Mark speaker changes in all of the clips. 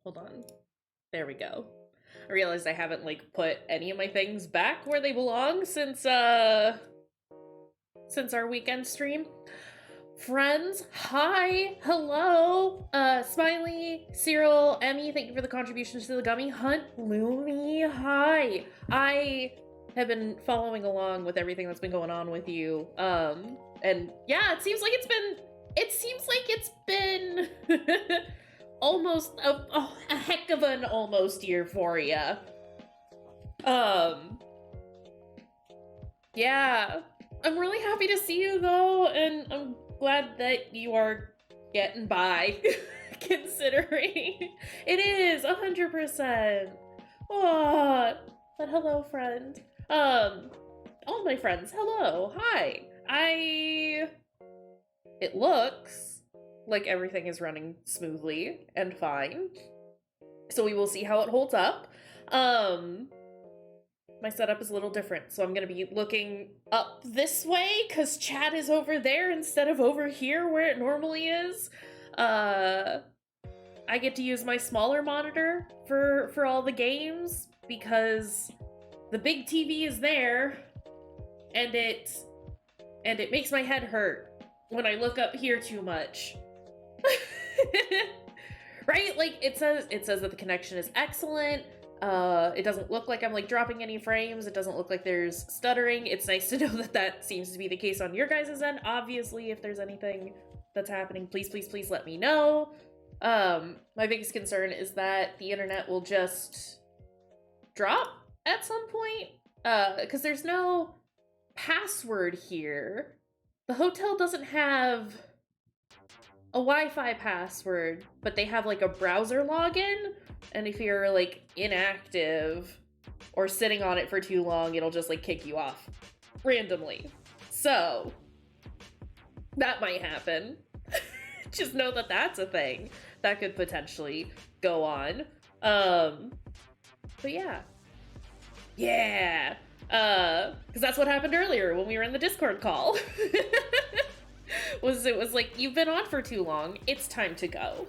Speaker 1: Hold on. There we go. I realized I haven't like put any of my things back where they belong since our weekend stream. Friends, hi, hello, Smiley, Cyril, Emmy, thank you for the contributions to the gummy hunt. Lumi, hi. I have been following along with everything that's been going on with you. And yeah, it seems like it's been almost a heck of an almost year for you. Yeah, I'm really happy to see you though, and I'm glad that you are getting by, considering it is 100%. Oh, but hello, friend. All my friends, hello, hi. It looks like everything is running smoothly and fine, so we will see how it holds up. My setup is a little different, so I'm gonna be looking up this way because chat is over there instead of over here where it normally is. I get to use my smaller monitor for all the games because the big TV is there, and it makes my head hurt when I look up here too much. Right? Like it says that the connection is excellent. It doesn't look like I'm like dropping any frames. It doesn't look like there's stuttering. It's nice to know that that seems to be the case on your guys' end. Obviously, if there's anything that's happening, please let me know. My biggest concern is that the internet will just drop at some point. Because there's no password here. The hotel doesn't have a Wi-Fi password, but they have like a browser login, and if you're like inactive or sitting on it for too long, it'll just like kick you off randomly. So that might happen. Just know that that's a thing that could potentially go on. But yeah, because that's what happened earlier when we were in the Discord call. It was like, you've been on for too long, it's time to go.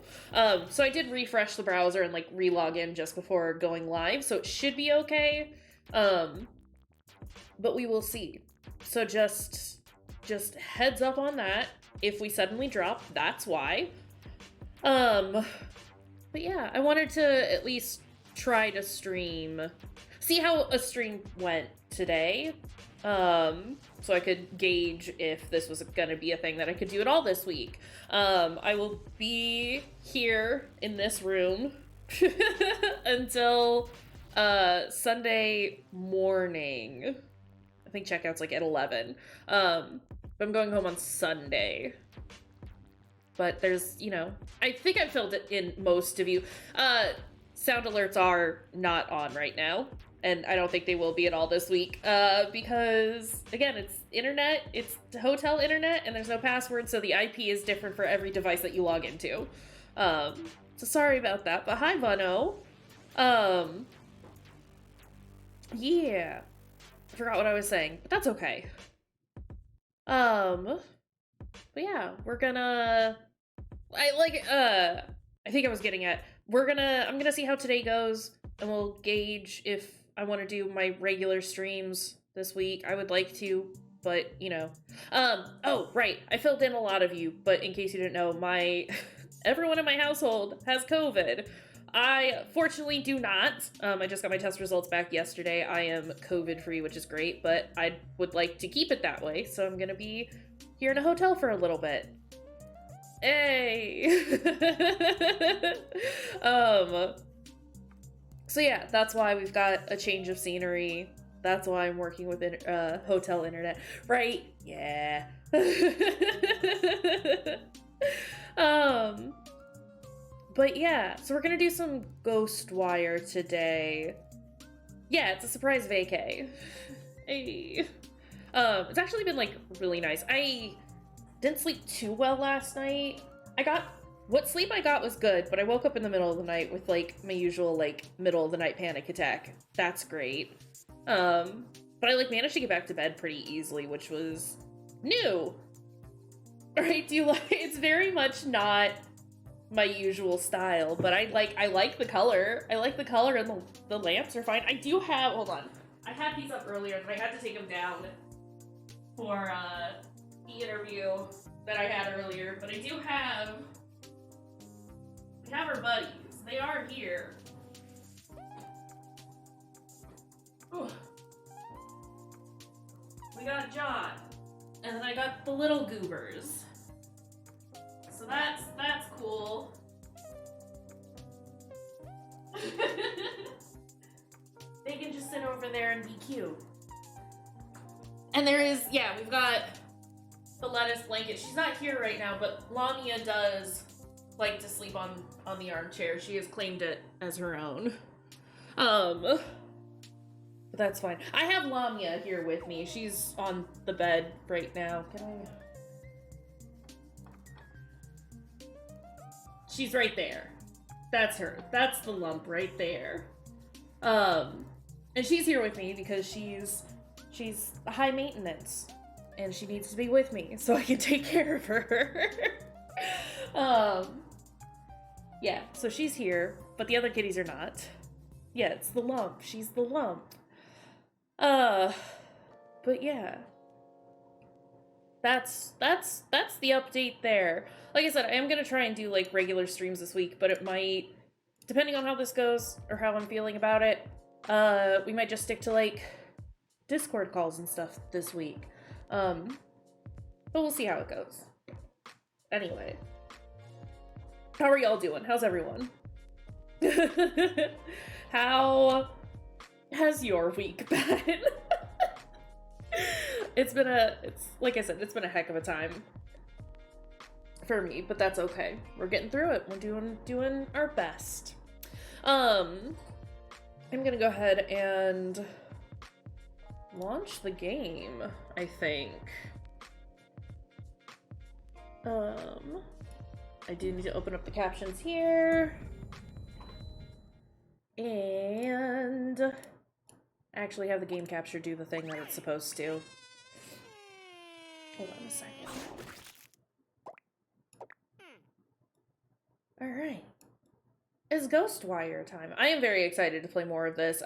Speaker 1: So I did refresh the browser and like re-log in just before going live, so it should be okay. But we will see. So just heads up on that. If we suddenly drop, that's why. But yeah, I wanted to at least try to see how a stream went today. So I could gauge if this was gonna be a thing that I could do at all this week. I will be here in this room until Sunday morning. I think checkout's like at 11. But I'm going home on Sunday. But there's, I think I've filled it in most of you. Sound alerts are not on right now. And I don't think they will be at all this week, because, again, it's internet, it's hotel internet, and there's no password, so the IP is different for every device that you log into. So sorry about that, but hi, Bono. Yeah. I forgot what I was saying, but that's okay. But yeah, we're gonna... I think I was getting at, I'm gonna see how today goes, and we'll gauge if I want to do my regular streams this week. I would like to, but oh, right. I filled in a lot of you, but in case you didn't know, everyone in my household has COVID. I fortunately do not. I just got my test results back yesterday. I am COVID free, which is great, but I would like to keep it that way. So I'm going to be here in a hotel for a little bit. Hey! So yeah, that's why we've got a change of scenery. That's why I'm working with hotel internet. Right? Yeah. But yeah, so we're gonna do some Ghostwire today. Yeah, it's a surprise vacay. Hey. It's actually been like really nice. I didn't sleep too well last night. What sleep I got was good, but I woke up in the middle of the night with like my usual like middle of the night panic attack. That's great. But I like managed to get back to bed pretty easily, which was new. Right? It's very much not my usual style, but I like the color. I like the color, and the lamps are fine. I do have, hold on. I had these up earlier, and I had to take them down for the interview that I had earlier, but I do have, we have our buddies. They are here. Ooh. We got John, and then I got the little goobers. So that's cool. They can just sit over there and be cute. And there is, yeah, we've got the lettuce blanket. She's not here right now, but Lamia does like to sleep on the armchair. She has claimed it as her own. But that's fine. I have Lamia here with me. She's on the bed right now. Can I? She's right there. That's her. That's the lump right there. And she's here with me because she's high maintenance and she needs to be with me so I can take care of her. Yeah, so she's here, but the other kitties are not. Yeah, it's the lump. She's the lump. But yeah. That's the update there. Like I said, I am gonna try and do like regular streams this week, but it might, depending on how this goes or how I'm feeling about it, we might just stick to like Discord calls and stuff this week. But we'll see how it goes. Anyway. How are y'all doing? How's everyone? How has your week been? It's like I said, it's been a heck of a time for me, but that's okay. We're getting through it. We're doing our best. I'm gonna go ahead and launch the game, I think. I do need to open up the captions here. And actually have the game capture do the thing that it's supposed to. Hold on a second. Alright. It's Ghostwire time. I am very excited to play more of this.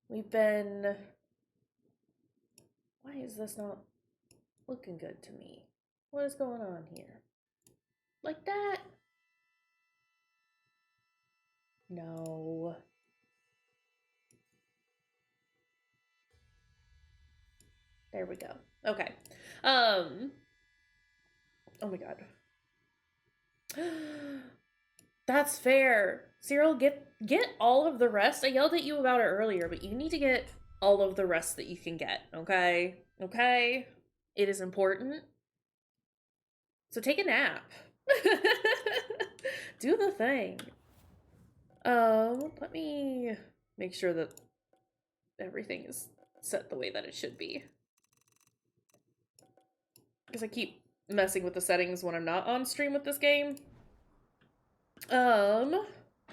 Speaker 1: We've been... Why is this not looking good to me? What is going on here? Like that? No. There we go. Okay. Oh my god. That's fair. Cyril, get all of the rest. I yelled at you about it earlier, but you need to get all of the rest that you can get, okay? Okay? It is important. So take a nap. Do the thing. Let me make sure that everything is set the way that it should be. Because I keep messing with the settings when I'm not on stream with this game.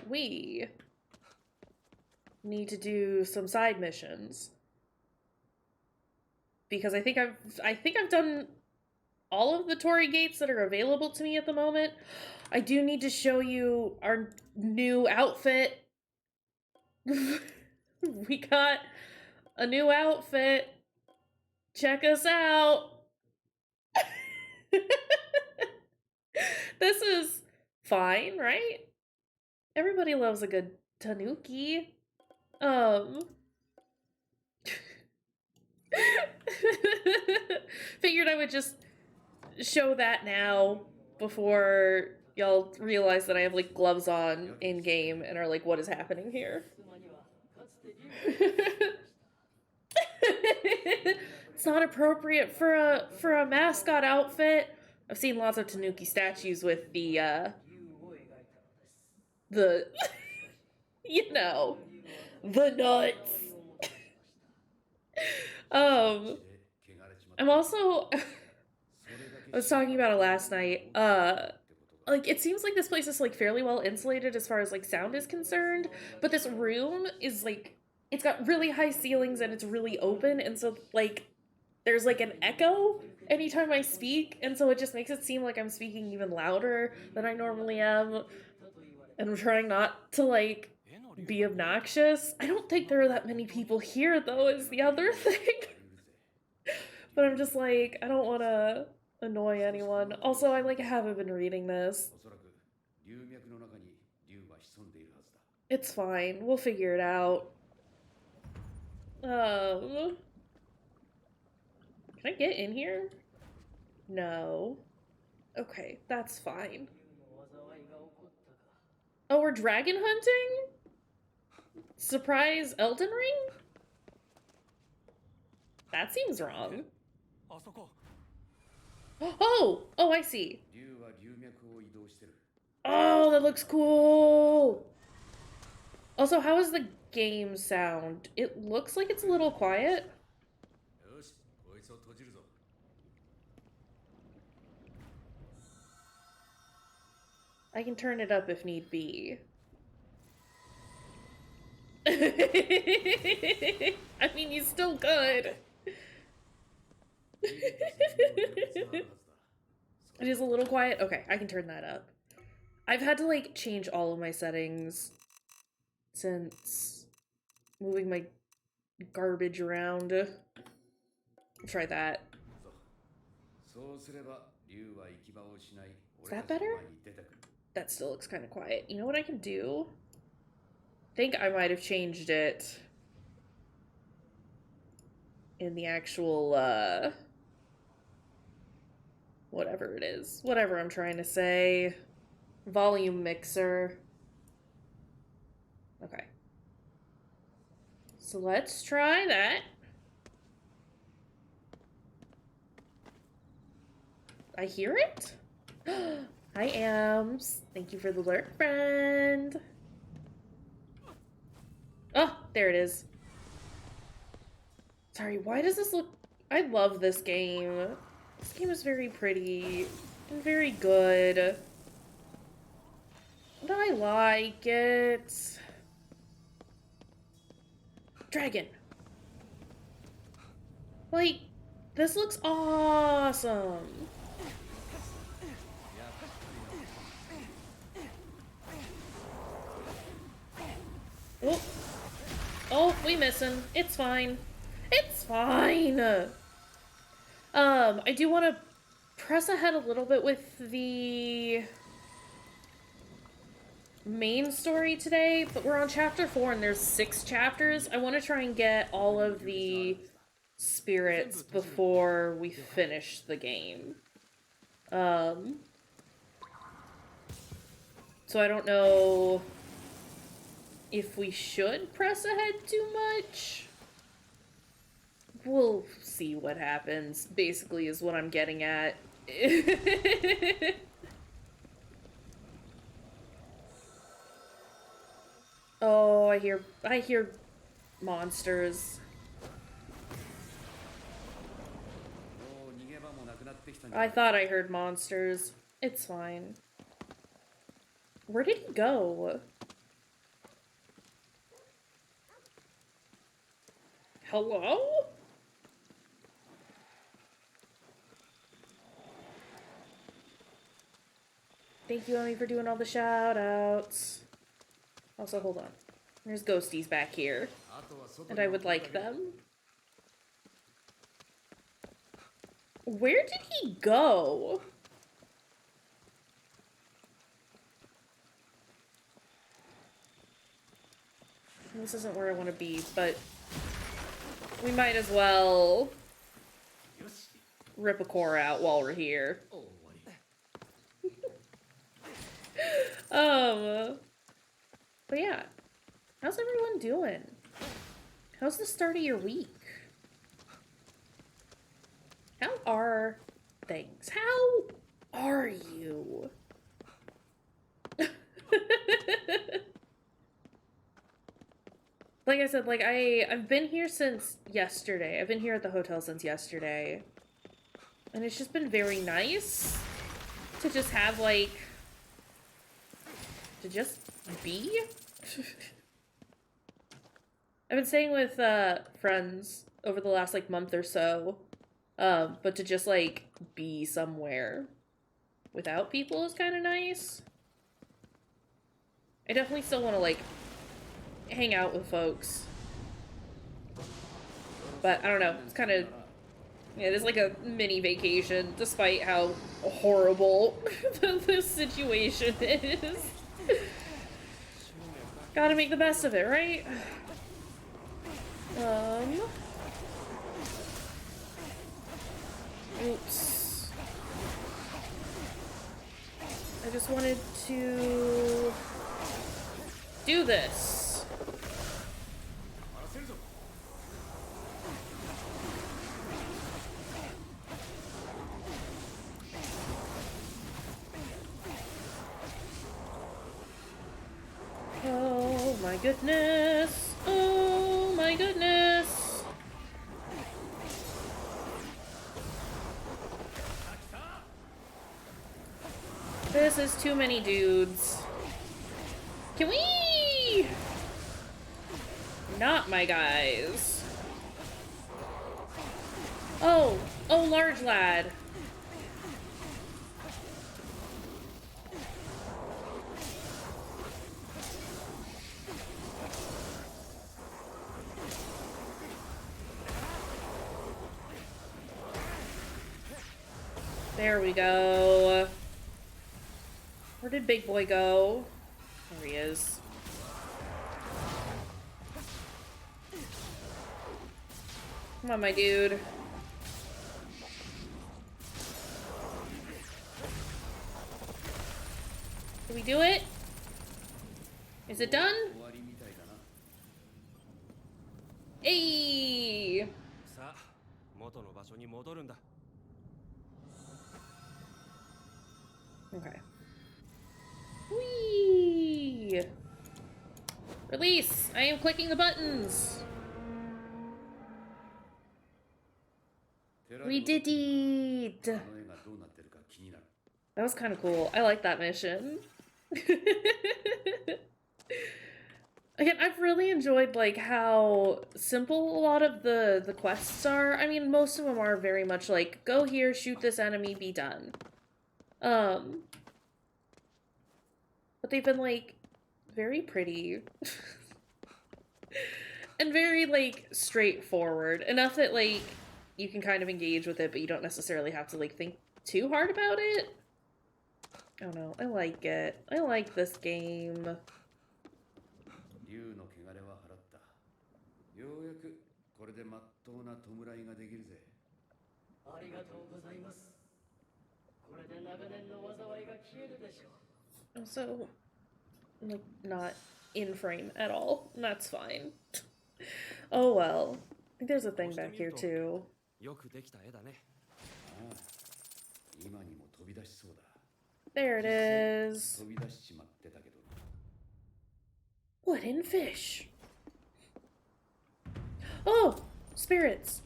Speaker 1: We need to do some side missions. Because I think I've done all of the Torii gates that are available to me at the moment. I do need to show you our new outfit. We got a new outfit. Check us out. This is fine, right? Everybody loves a good tanuki. Figured I would just show that now before y'all realize that I have like gloves on in game and are like, what is happening here? It's not appropriate for a mascot outfit. I've seen lots of tanuki statues with the you know, the nuts. I'm also I was talking about it last night. Like it seems like this place is like fairly well insulated as far as like sound is concerned, but this room is like it's got really high ceilings and it's really open, and so like there's like an echo anytime I speak, and so it just makes it seem like I'm speaking even louder than I normally am. And I'm trying not to like be obnoxious. I don't think there are that many people here though, is the other thing. But I'm just like, I don't want to annoy anyone. Also, I like haven't been reading this. It's fine. We'll figure it out. Can I get in here? No. Okay, that's fine. Oh, we're dragon hunting? Surprise Elden Ring? That seems wrong. Oh! Oh, I see. Oh, that looks cool! Also, how is the game sound? It looks like it's a little quiet. I can turn it up if need be. I mean, you still good. It is a little quiet. Okay, I can turn that up. I've had to like change all of my settings since moving my garbage around. I'll try that. Is that better? That still looks kind of quiet. You know what I can do? I think I might have changed it in the actual, whatever it is. Whatever I'm trying to say. Volume mixer. Okay. So let's try that. I hear it? Hi, Ams. Thank you for the lurk, friend. Oh, there it is. Sorry, why does this look... I love this game. This game is very pretty and very good. And I like it. Dragon. Like, this looks awesome. Oh, oh, we missing. It's fine. It's fine. I do want to press ahead a little bit with the main story today, but we're on chapter 4 and there's 6 chapters. I want to try and get all of the spirits before we finish the game. So I don't know if we should press ahead too much. We'll see what happens, basically, is what I'm getting at. Oh, I hear monsters. I thought I heard monsters. It's fine. Where did he go? Hello? Thank you, Emmy, for doing all the shout-outs. Also, hold on. There's ghosties back here. And I would like them. Where did he go? This isn't where I want to be, but we might as well rip a core out while we're here. But yeah, how's everyone doing? How's the start of your week? How are things? How are you? Like I said, like I've been here since yesterday. I've been here at the hotel since yesterday. And it's just been very nice to just have like to just be. I've been staying with friends over the last like month or so. But to just, like, be somewhere without people is kind of nice. I definitely still want to, like, hang out with folks. But, I don't know, it's kind of... Yeah, it is like a mini vacation, despite how horrible this situation is. Gotta make the best of it, right? Oops. I just wanted to do this. Oh my goodness. Oh my goodness. This is too many dudes. Can we? Not my guys. Oh, large lad. There we go. Where did Big Boy go? There he is. Come on, my dude. Did we do it? Is it done? Hey! Okay. Whee! Release! I am clicking the buttons! We did it! That was kind of cool. I like that mission. Again, I've really enjoyed, like, how simple a lot of the quests are. I mean, most of them are very much like, go here, shoot this enemy, be done. But they've been, like, very pretty. And very, like, straightforward. Enough that, like, you can kind of engage with it, but you don't necessarily have to, like, think too hard about it. I don't know. I like it. I like this game. Also, like, not in frame at all. That's fine. Oh well. I think there's a thing back here too. There it is. Wooden fish. Oh! Spirits!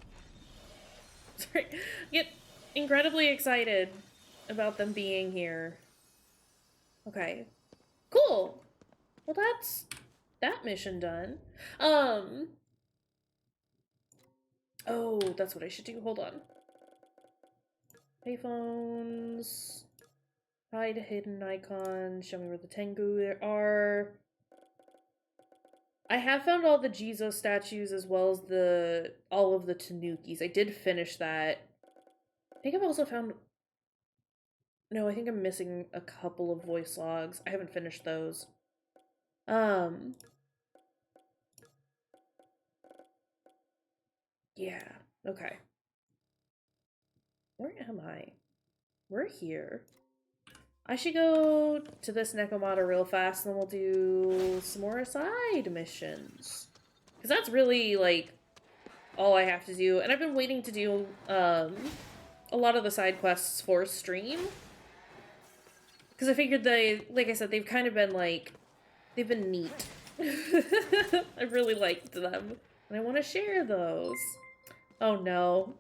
Speaker 1: Sorry. I get incredibly excited about them being here. Okay. Cool! Well, that's that mission done. Oh, that's what I should do. Hold on. Payphones. Hide hidden icons. Show me where the Tengu there are. I have found all the Jizo statues as well as all of the Tanukis. I did finish that. I think I've also found... No, I think I'm missing a couple of voice logs. I haven't finished those. Yeah, okay. Where am I? We're here. I should go to this Nekomata real fast, and then we'll do some more side missions. Because that's really, like, all I have to do. And I've been waiting to do, a lot of the side quests for stream. Because I figured like I said, they've kind of been, like, they've been neat. I really liked them. And I want to share those. Oh, no.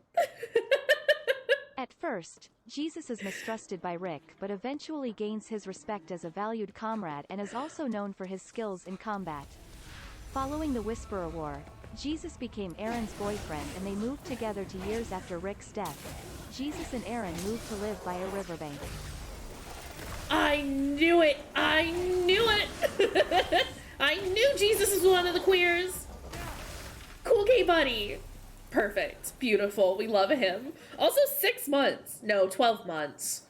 Speaker 2: At first, Jesus is mistrusted by Rick but eventually gains his respect as a valued comrade and is also known for his skills in combat. Following the Whisperer War, Jesus became Aaron's boyfriend and they moved together 2 years after Rick's death. Jesus and Aaron moved to live by a riverbank.
Speaker 1: I knew it! I knew it! I knew Jesus was one of the queers! Cool gay buddy! Perfect. Beautiful. We love him. Also 6 months. No, 12 months.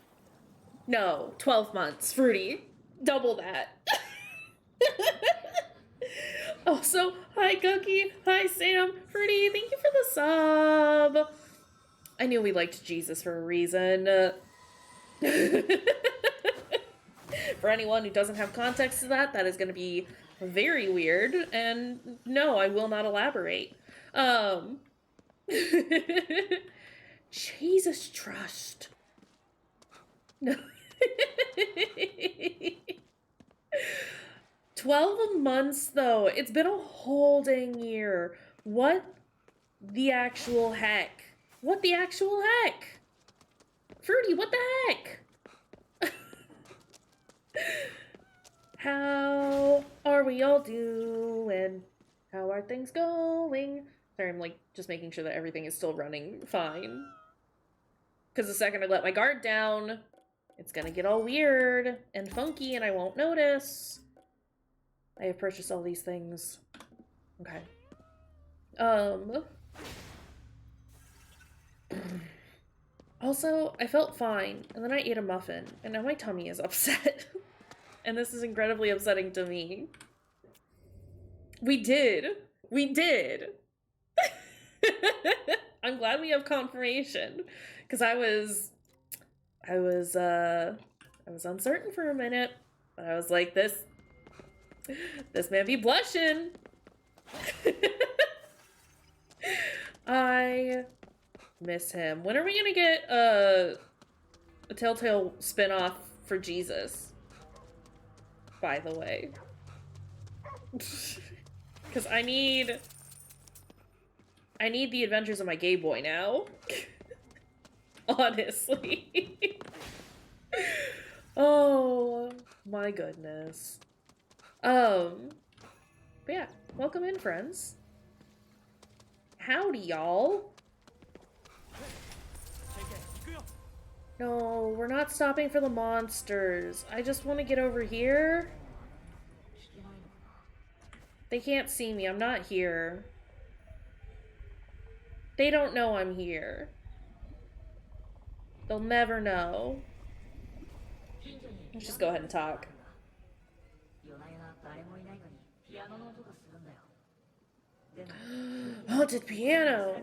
Speaker 1: No, 12 months. Fruity. Double that. Also, hi Cookie. Hi Sam. Fruity, thank you for the sub. I knew we liked Jesus for a reason. For anyone who doesn't have context to that, that is going to be very weird. And no, I will not elaborate. Jesus trust. No. 12 months though. It's been a whole dang year. What the actual heck? What the actual heck? Fruity, what the heck? How are we all doing? How are things going? Sorry, I'm like just making sure that everything is still running fine. Because the second I let my guard down, it's gonna get all weird and funky and I won't notice. I have purchased all these things. Okay. Also, I felt fine, and then I ate a muffin, and now my tummy is upset. And this is incredibly upsetting to me. We did. We did. I'm glad we have confirmation, because I was uncertain for a minute, but I was like, this man be blushing. I miss him. When are we gonna get a Telltale spin-off for Jesus? By the way. Because I need the adventures of my gay boy now. Honestly. Oh my goodness. But yeah, welcome in, friends. Howdy, y'all. No, we're not stopping for the monsters. I just want to get over here. They can't see me. I'm not here. They don't know I'm here. They'll never know. Let's just go ahead and talk. Haunted piano.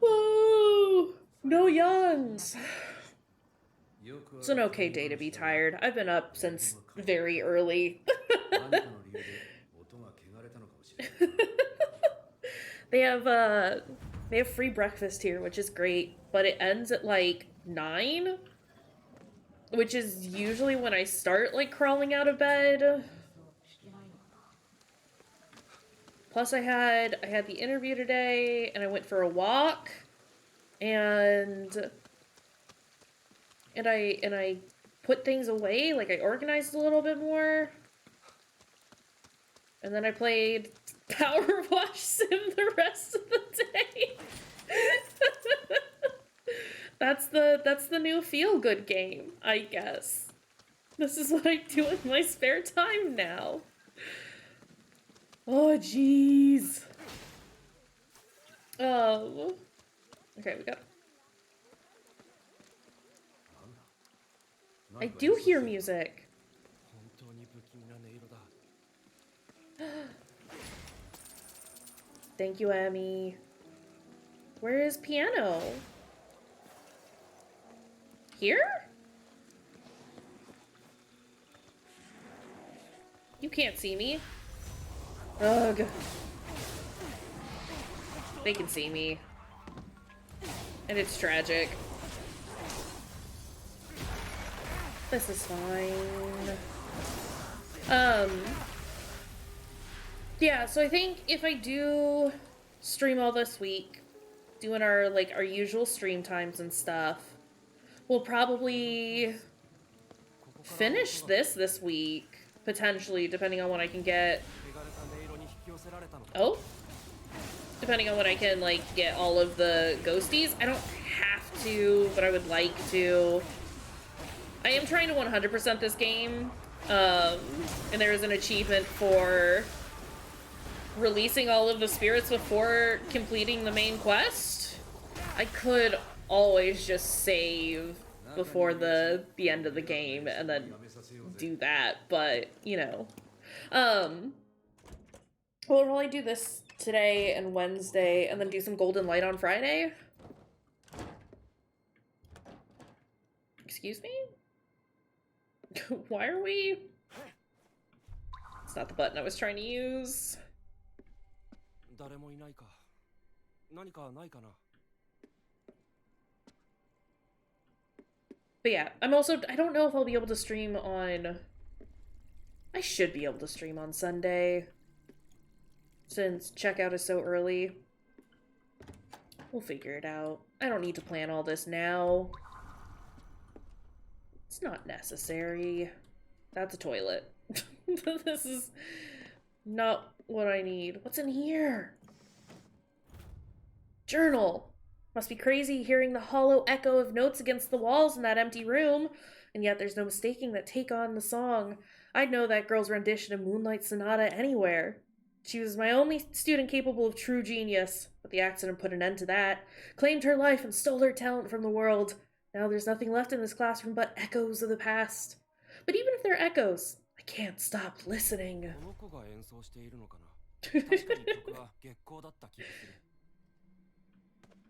Speaker 1: Whoa! No yawns. It's an okay day to be tired. I've been up since very early. They have free breakfast here, which is great, but it ends at like 9, which is usually when I start like crawling out of bed. Plus I had the interview today and I went for a walk and I put things away, like I organized a little bit more. And then I played Power Wash Sim the rest of the day. That's the new feel-good game, I guess. This is what I do with my spare time now. Oh, jeez. Oh. Okay, we got... I do hear music. Thank you, Emmy. Where is piano? Here? You can't see me. Ugh. They can see me. And it's tragic. This is fine. Yeah, so I think if I do stream all this week, doing our usual stream times and stuff, we'll probably finish this week. potentially, depending on what I can get. Oh? Depending on what I can, like, get all of the ghosties. I don't have to, but I would like to. I am trying to 100% this game, and there is an achievement for releasing all of the spirits before completing the main quest. I could always just save before the end of the game and then do that, but, you know. We'll probably do this today and Wednesday, and then do some Golden Light on Friday. Excuse me? Why are we... It's not the button I was trying to use. But yeah, I don't know if I'll be able to stream on... I should be able to stream on Sunday, since checkout is so early. We'll figure it out. I don't need to plan all this now. It's not necessary. That's a toilet. This is not what I need. What's in here? Journal. Must be crazy hearing the hollow echo of notes against the walls in that empty room. And yet there's no mistaking that take on the song. I'd know that girl's rendition of Moonlight Sonata anywhere. She was my only student capable of true genius, but the accident put an end to that. Claimed her life and stole her talent from the world. Now there's nothing left in this classroom but echoes of the past. But even if they're echoes, I can't stop listening.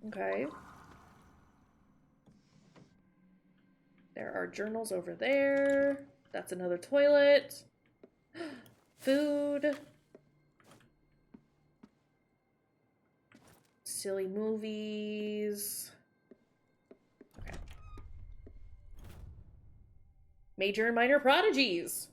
Speaker 1: Okay. There are journals over there. That's another toilet. Food. Silly movies. Okay. Major and minor prodigies.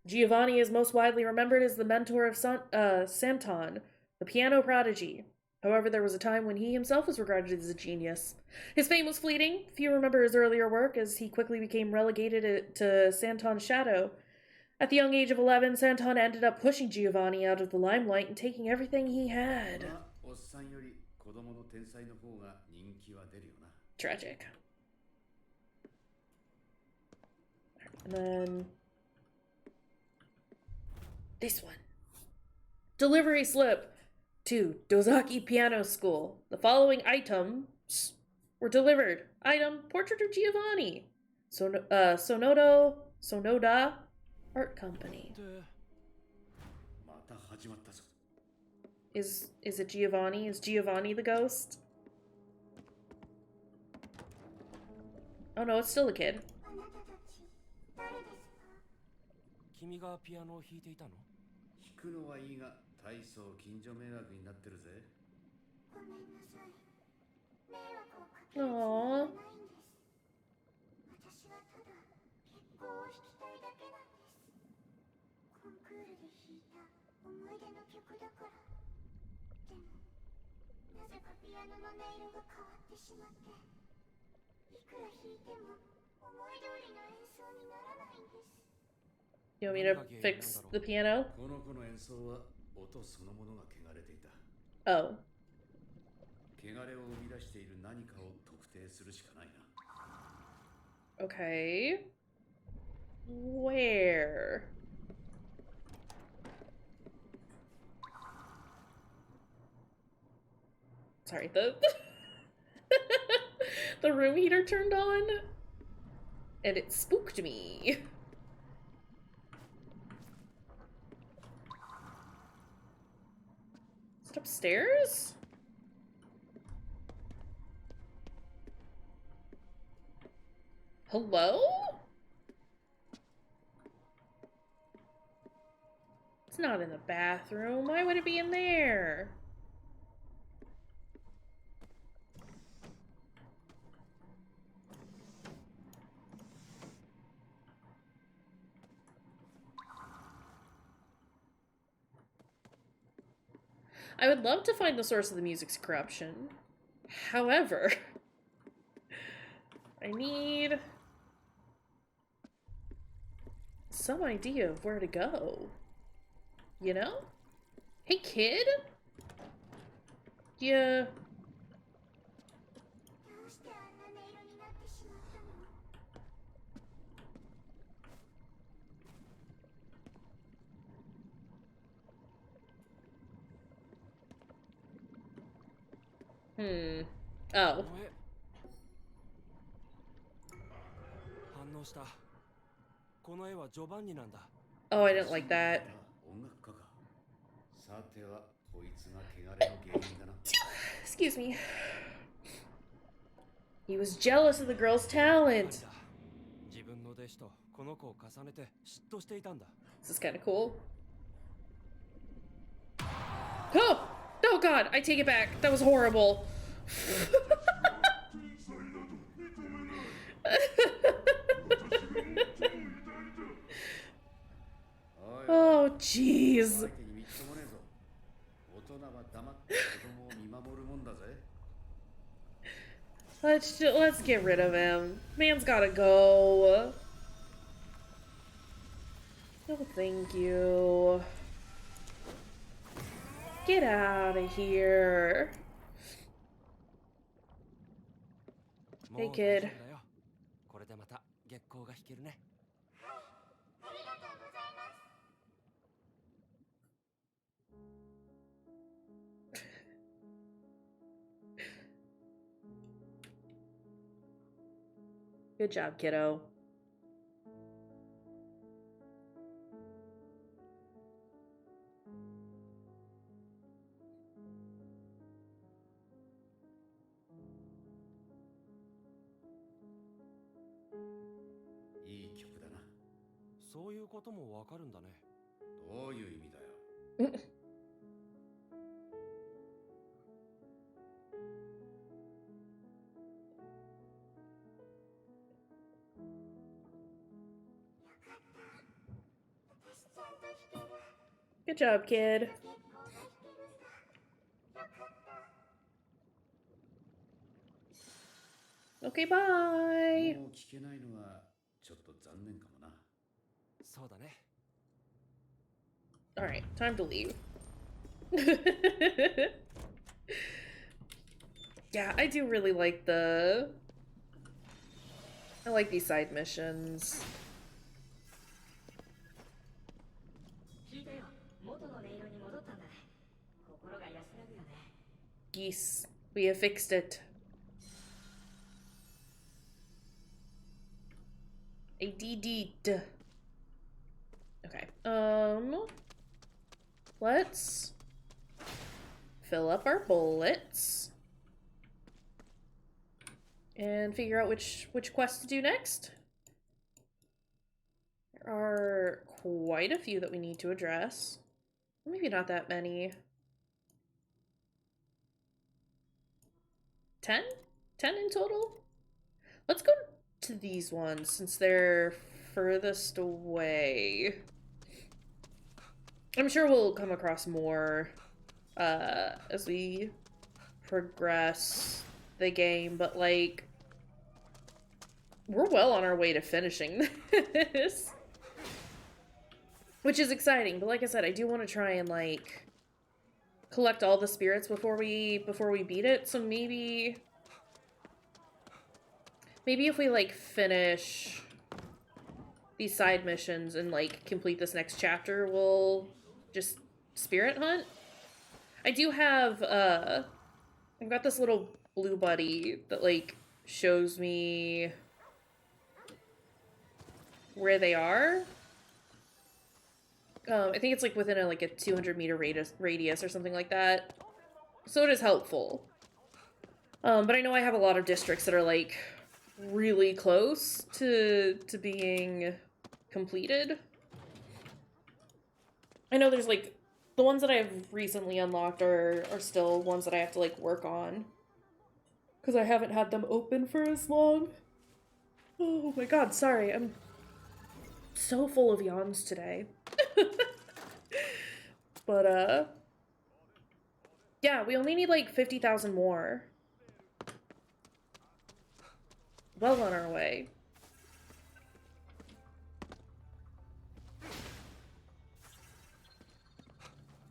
Speaker 1: Giovanni is most widely remembered as the mentor of Santon, the piano prodigy. However, there was a time when he himself was regarded as a genius. His fame was fleeting. Few remember his earlier work, as he quickly became relegated to Santon's shadow. At the young age of 11, Santon ended up pushing Giovanni out of the limelight and taking everything he had. Tragic. And then... this one. Delivery slip to Dozaki Piano School. The following items were delivered. Item, portrait of Giovanni. Sonoda Art Company. Is it Giovanni? Is Giovanni the ghost? Oh no, it's still a kid. Aww. You want me to fix the piano? Oh. Okay. Where? Sorry, the the room heater turned on and it spooked me. Is it upstairs? Hello? It's not in the bathroom. Why would it be in there? I would love to find the source of the music's corruption. However, I need some idea of where to go. You know? Hey, kid? Yeah. Oh.
Speaker 3: 反応した。この絵はジョバンニなんだ。
Speaker 1: Oh, I didn't like that.
Speaker 4: 音楽家か。さてはこいつが汚れの原因だな。
Speaker 1: Excuse me. He was jealous of the girl's talent.
Speaker 3: 自分の弟子とこの子を重ねて嫉妬していたんだ。
Speaker 1: This is kind of cool. Oh! Oh god, I take it back. That was horrible. Oh, jeez. Let's get rid of him. Man's gotta go. No, thank you. Get out of here. Hey, kid.
Speaker 3: これでまた月光が引けるね。
Speaker 1: Good job, kiddo.
Speaker 4: I い曲だな。
Speaker 3: そういうこともわかるんだね。
Speaker 4: どういう意味だよ。
Speaker 1: Good job, kid. Okay, bye.
Speaker 4: もう聞けないのはちょっと残念かもな。
Speaker 3: そうだね。
Speaker 1: All right, time to leave. Yeah, I do really like I like these side missions. Geese, we have fixed it. A DD. Okay. Let's fill up our bullets and figure out which quest to do next. There are quite a few that we need to address. Maybe not that many. 10? 10 in total? Let's go to these ones since they're furthest away. I'm sure we'll come across more as we progress the game, but like we're well on our way to finishing this. Which is exciting, but like I said, I do want to try and like collect all the spirits before we beat it. So maybe if we like finish these side missions and like complete this next chapter, we'll just spirit hunt. I do have I've got this little blue buddy that like shows me where they are. I think it's like within a 200-meter radius or something like that. So it is helpful. But I know I have a lot of districts that are like really close to being completed. I know there's like the ones that I've recently unlocked are still ones that I have to like work on because I haven't had them open for as long. Oh my god, sorry. I'm so full of yawns today. But yeah, we only need like 50,000 more. Well on our way.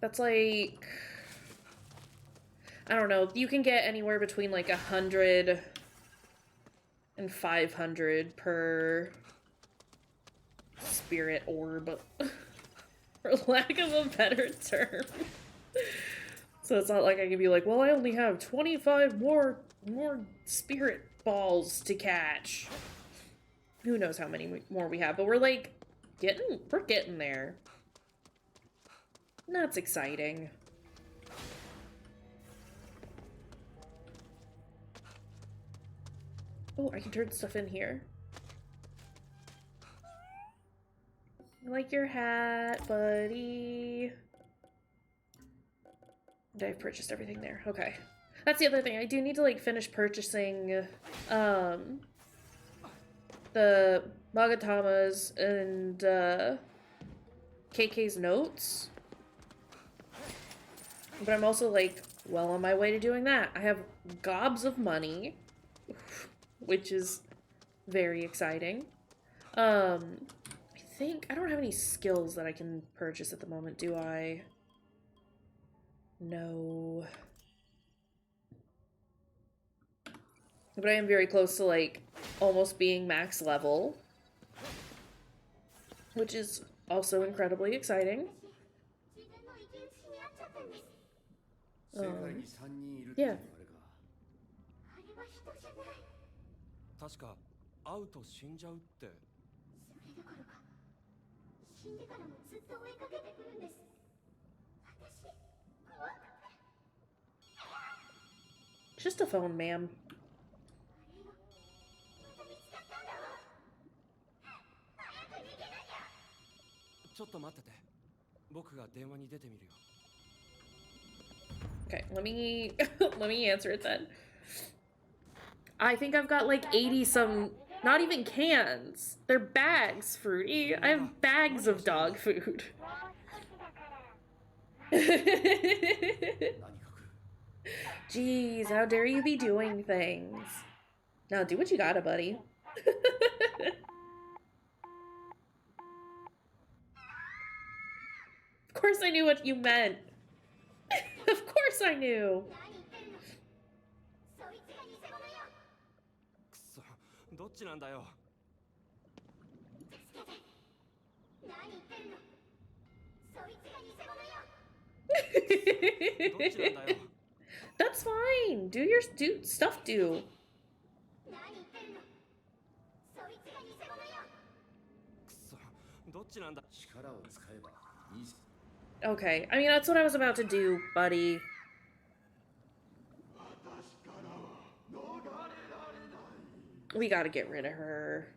Speaker 1: That's like, I don't know, you can get anywhere between like 100 and 500 per spirit orb, for lack of a better term. So it's not like I can be like, well, I only have 25 more spirit balls to catch. Who knows how many more we have, but we're like, we're getting there. That's exciting. Oh, I can turn stuff in here. I like your hat, buddy. I've purchased everything there. Okay. That's the other thing. I do need to, like, finish purchasing, the Magatamas and, KK's notes. But I'm also, like, well on my way to doing that. I have gobs of money, which is very exciting. I think I don't have any skills that I can purchase at the moment, do I? No. But I am very close to, like, almost being max level, which is also incredibly exciting. Yeah.
Speaker 3: 確か会うと死んじゃうって。
Speaker 5: 死んでからもずっと追いかけてくるんです。私、怖くて。
Speaker 1: Just a phone, ma'am.
Speaker 5: また見つかったんだわ。早く逃げなきゃ。
Speaker 3: ちょっと待ってて。僕が電話に出てみるよ。
Speaker 1: Okay, let me let me answer it then. I think I've got like 80 some, not even cans. They're bags, Fruity. I have bags of dog food. Jeez, how dare you be doing things. Now do what you gotta, buddy. Of course I knew what you meant. Of course I knew.
Speaker 5: そいつが偽物よ。
Speaker 3: くそ、どっちなんだよ。
Speaker 5: 助けて。何言ってんの。そいつが偽物よ。
Speaker 3: どっちなんだよ。
Speaker 1: That's fine. Do your stuff, do.
Speaker 5: 何言ってんの。そいつが偽物よ。
Speaker 3: くそ、どっちなんだ。
Speaker 4: 力を使えばいい。
Speaker 1: Okay, I mean, that's what I was about to do, buddy. We gotta get rid of her.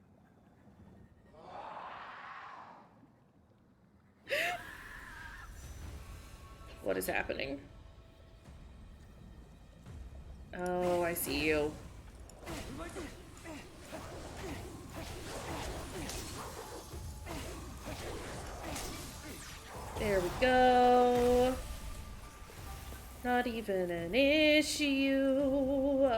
Speaker 1: What is happening? Oh, I see you. There we go. Not even an issue.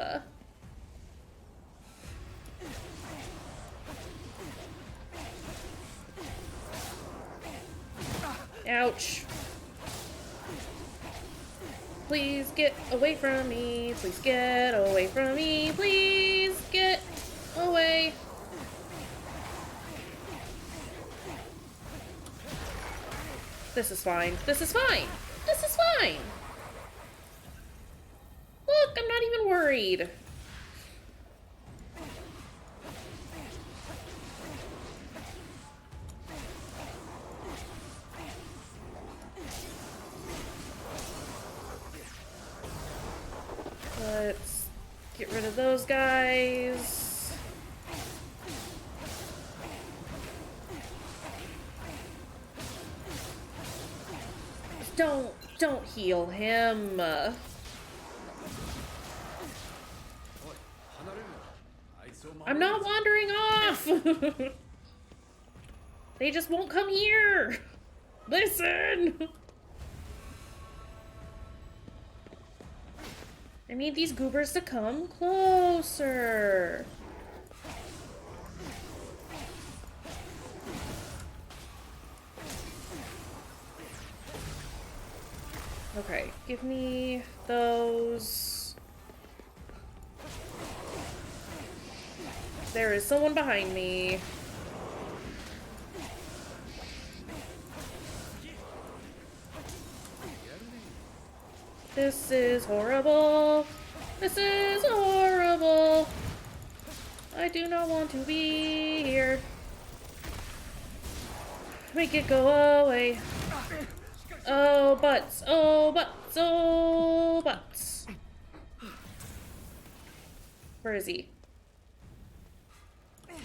Speaker 1: Ouch. Please get away from me. Please get away from me. Please get away. This is fine. This is fine. This is fine. Look, I'm not even worried. Let's get rid of those guys. Don't heal him. I'm not wandering off. They just won't come here. Listen. I need these goobers to come closer. Okay, give me those. There is someone behind me. This is horrible. This is horrible. I do not want to be here. Make it go away. Oh, butts. Oh, butts. Oh, butts. Where is he?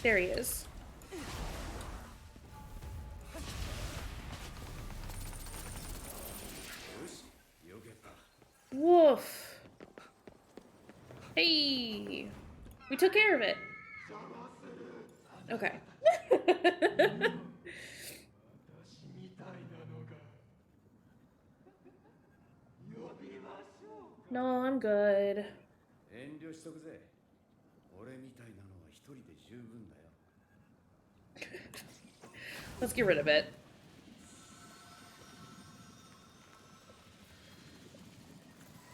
Speaker 1: There he is. Woof. Hey. We took care of it. Okay. No, I'm good.
Speaker 4: 遠慮しとくぜ。俺みたいなのは一人で十分だよ。
Speaker 1: Let's get rid of it.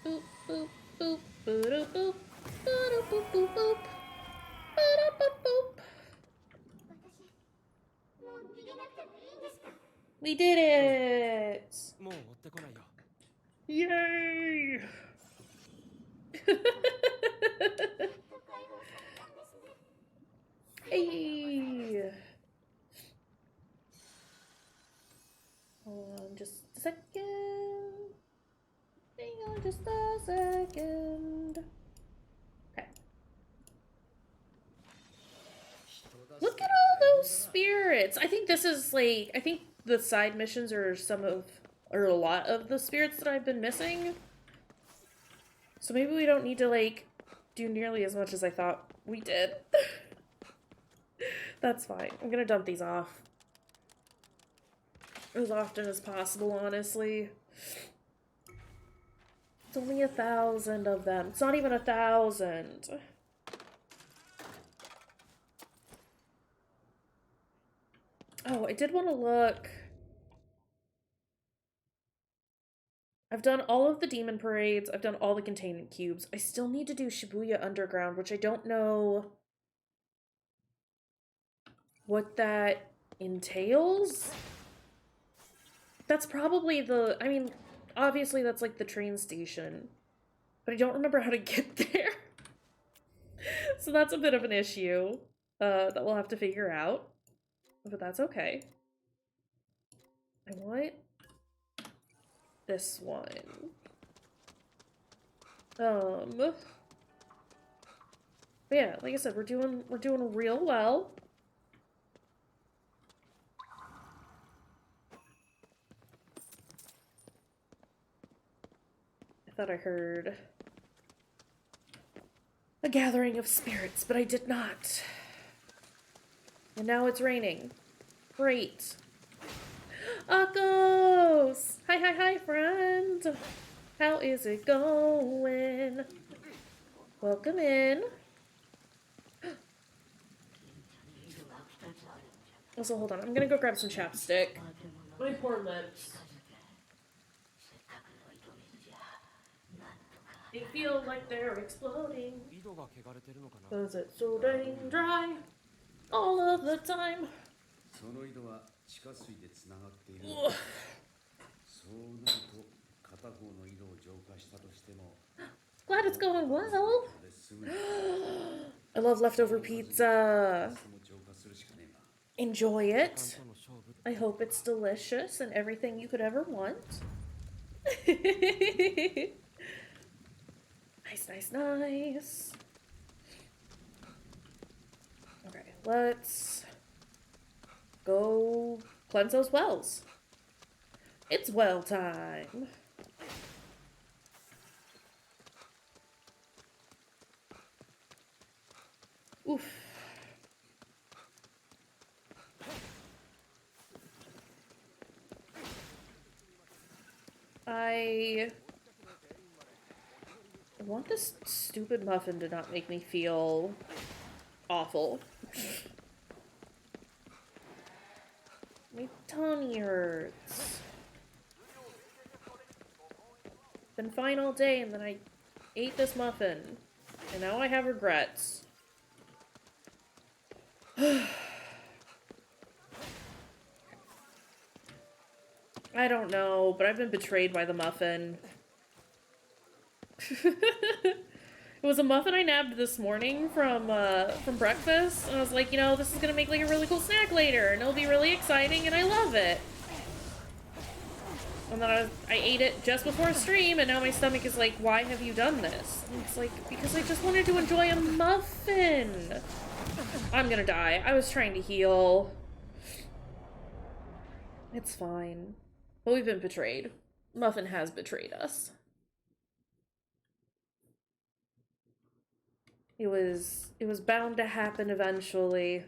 Speaker 1: Boop, boop, boop, boop, boop, boop, boop, boop, boop, boop, boop.
Speaker 5: 私もう逃げなくてもいいんですか？
Speaker 1: We did it!
Speaker 3: もう追ってこないよ。
Speaker 1: Yay!
Speaker 5: 解放されたんですね。
Speaker 1: Hey! Hold on just a second. Hang on just a second. Okay. Look at all those spirits! I think this is like, I think the side missions are some of, or a lot of the spirits that I've been missing. So maybe we don't need to like do nearly as much as I thought we did. That's fine. I'm gonna dump these off as often as possible, honestly. It's only 1,000 of them. It's not even 1,000. Oh, I did want to look. I've done all of the demon parades. I've done all the containment cubes. I still need to do Shibuya Underground, which I don't know what that entails. That's probably the, I mean, obviously that's like the train station, but I don't remember how to get there. So that's a bit of an issue that we'll have to figure out, but that's okay. I want this one. But yeah, like I said, we're doing real well. I thought I heard a gathering of spirits, but I did not. And now it's raining. Great. Akos! Hi, hi, hi, friend! How is it going? Welcome in. Also, hold on. I'm gonna go grab some chapstick. My poor lips. They feel like they're exploding.
Speaker 3: 井戸が汚れてるのかな。
Speaker 1: Cause it's so dang dry all of the time.
Speaker 4: その井戸は地下水でつながっている。そうなると片方の井戸を浄化したとしても。
Speaker 1: Glad it's going well. I love leftover pizza. Enjoy it. I hope it's delicious and everything you could ever want. Nice, nice, nice. Okay, let's go cleanse those wells. It's well time. Oof. I want this stupid muffin to not make me feel awful. My tummy hurts. Been fine all day, and then I ate this muffin. And now I have regrets. I don't know, but I've been betrayed by the muffin. It was a muffin I nabbed this morning from breakfast, and I was like, you know, this is gonna make like a really cool snack later, and it'll be really exciting, and I love it. And then I ate it just before stream, and now my stomach is like, why have you done this? And it's like, because I just wanted to enjoy a muffin. I'm gonna die. I was trying to heal. It's fine. But we've been betrayed. Muffin has betrayed us. It was bound to happen eventually.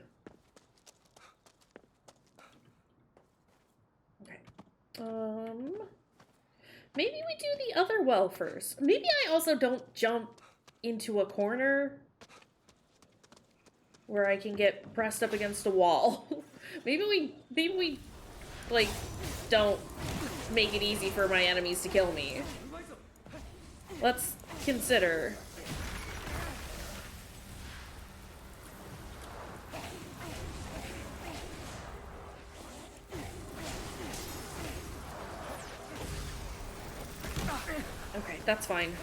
Speaker 1: Okay. Maybe we do the other well first. Maybe I also don't jump into a corner where I can get pressed up against a wall. maybe we like don't make it easy for my enemies to kill me. Let's consider. Okay, that's fine.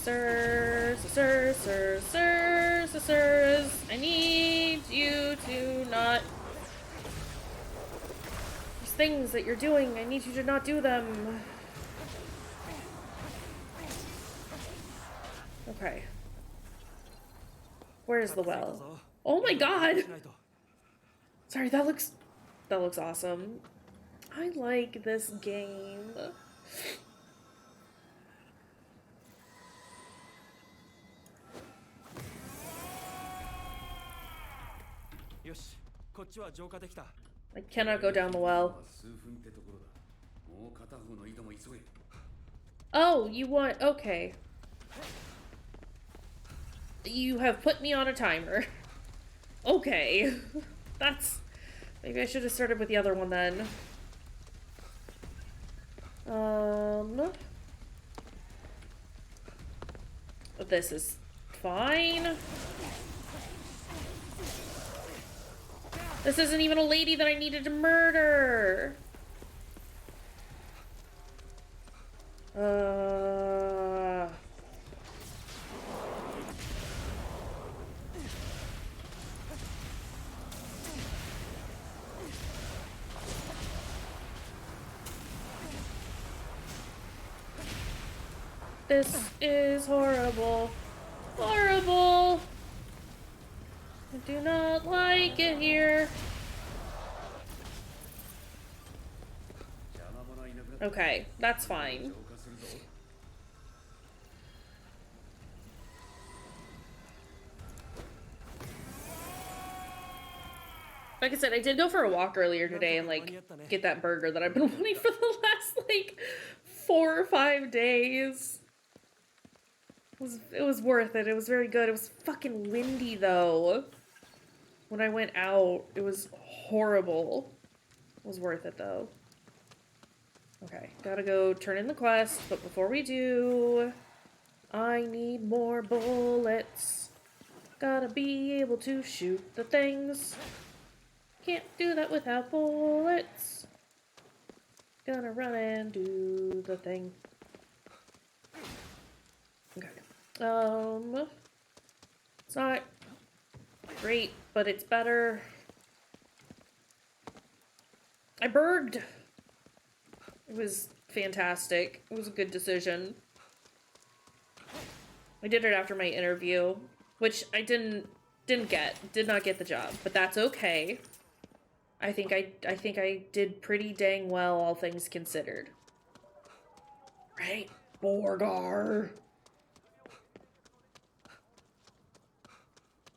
Speaker 1: Sirs, I need you to not... These things that you're doing, I need you to not do them. Okay. Where's the well? Oh my god! Sorry, that looks awesome. I like this game. I cannot go down the well. Oh, you want... Okay. You have put me on a timer. Okay. That's... Maybe I should have started with the other one then. But this is fine. This isn't even a lady that I needed to murder. This is horrible. Horrible! I do not like it here. Okay, that's fine. Like I said, I did go for a walk earlier today and, like, get that burger that I've been wanting for the last, like, 4 or 5 days. It was worth it. It was very good. It was fucking windy, though. When I went out, it was horrible. It was worth it, though. Okay, gotta go turn in the quest, but before we do, I need more bullets. Gotta be able to shoot the things. Can't do that without bullets. Gonna run and do the thing. Okay. It's not great, but it's better. I burged. It was fantastic. It was a good decision. I did it after my interview, which I did not get the job, but that's okay. I think I did pretty dang well, all things considered. Right, Borgar.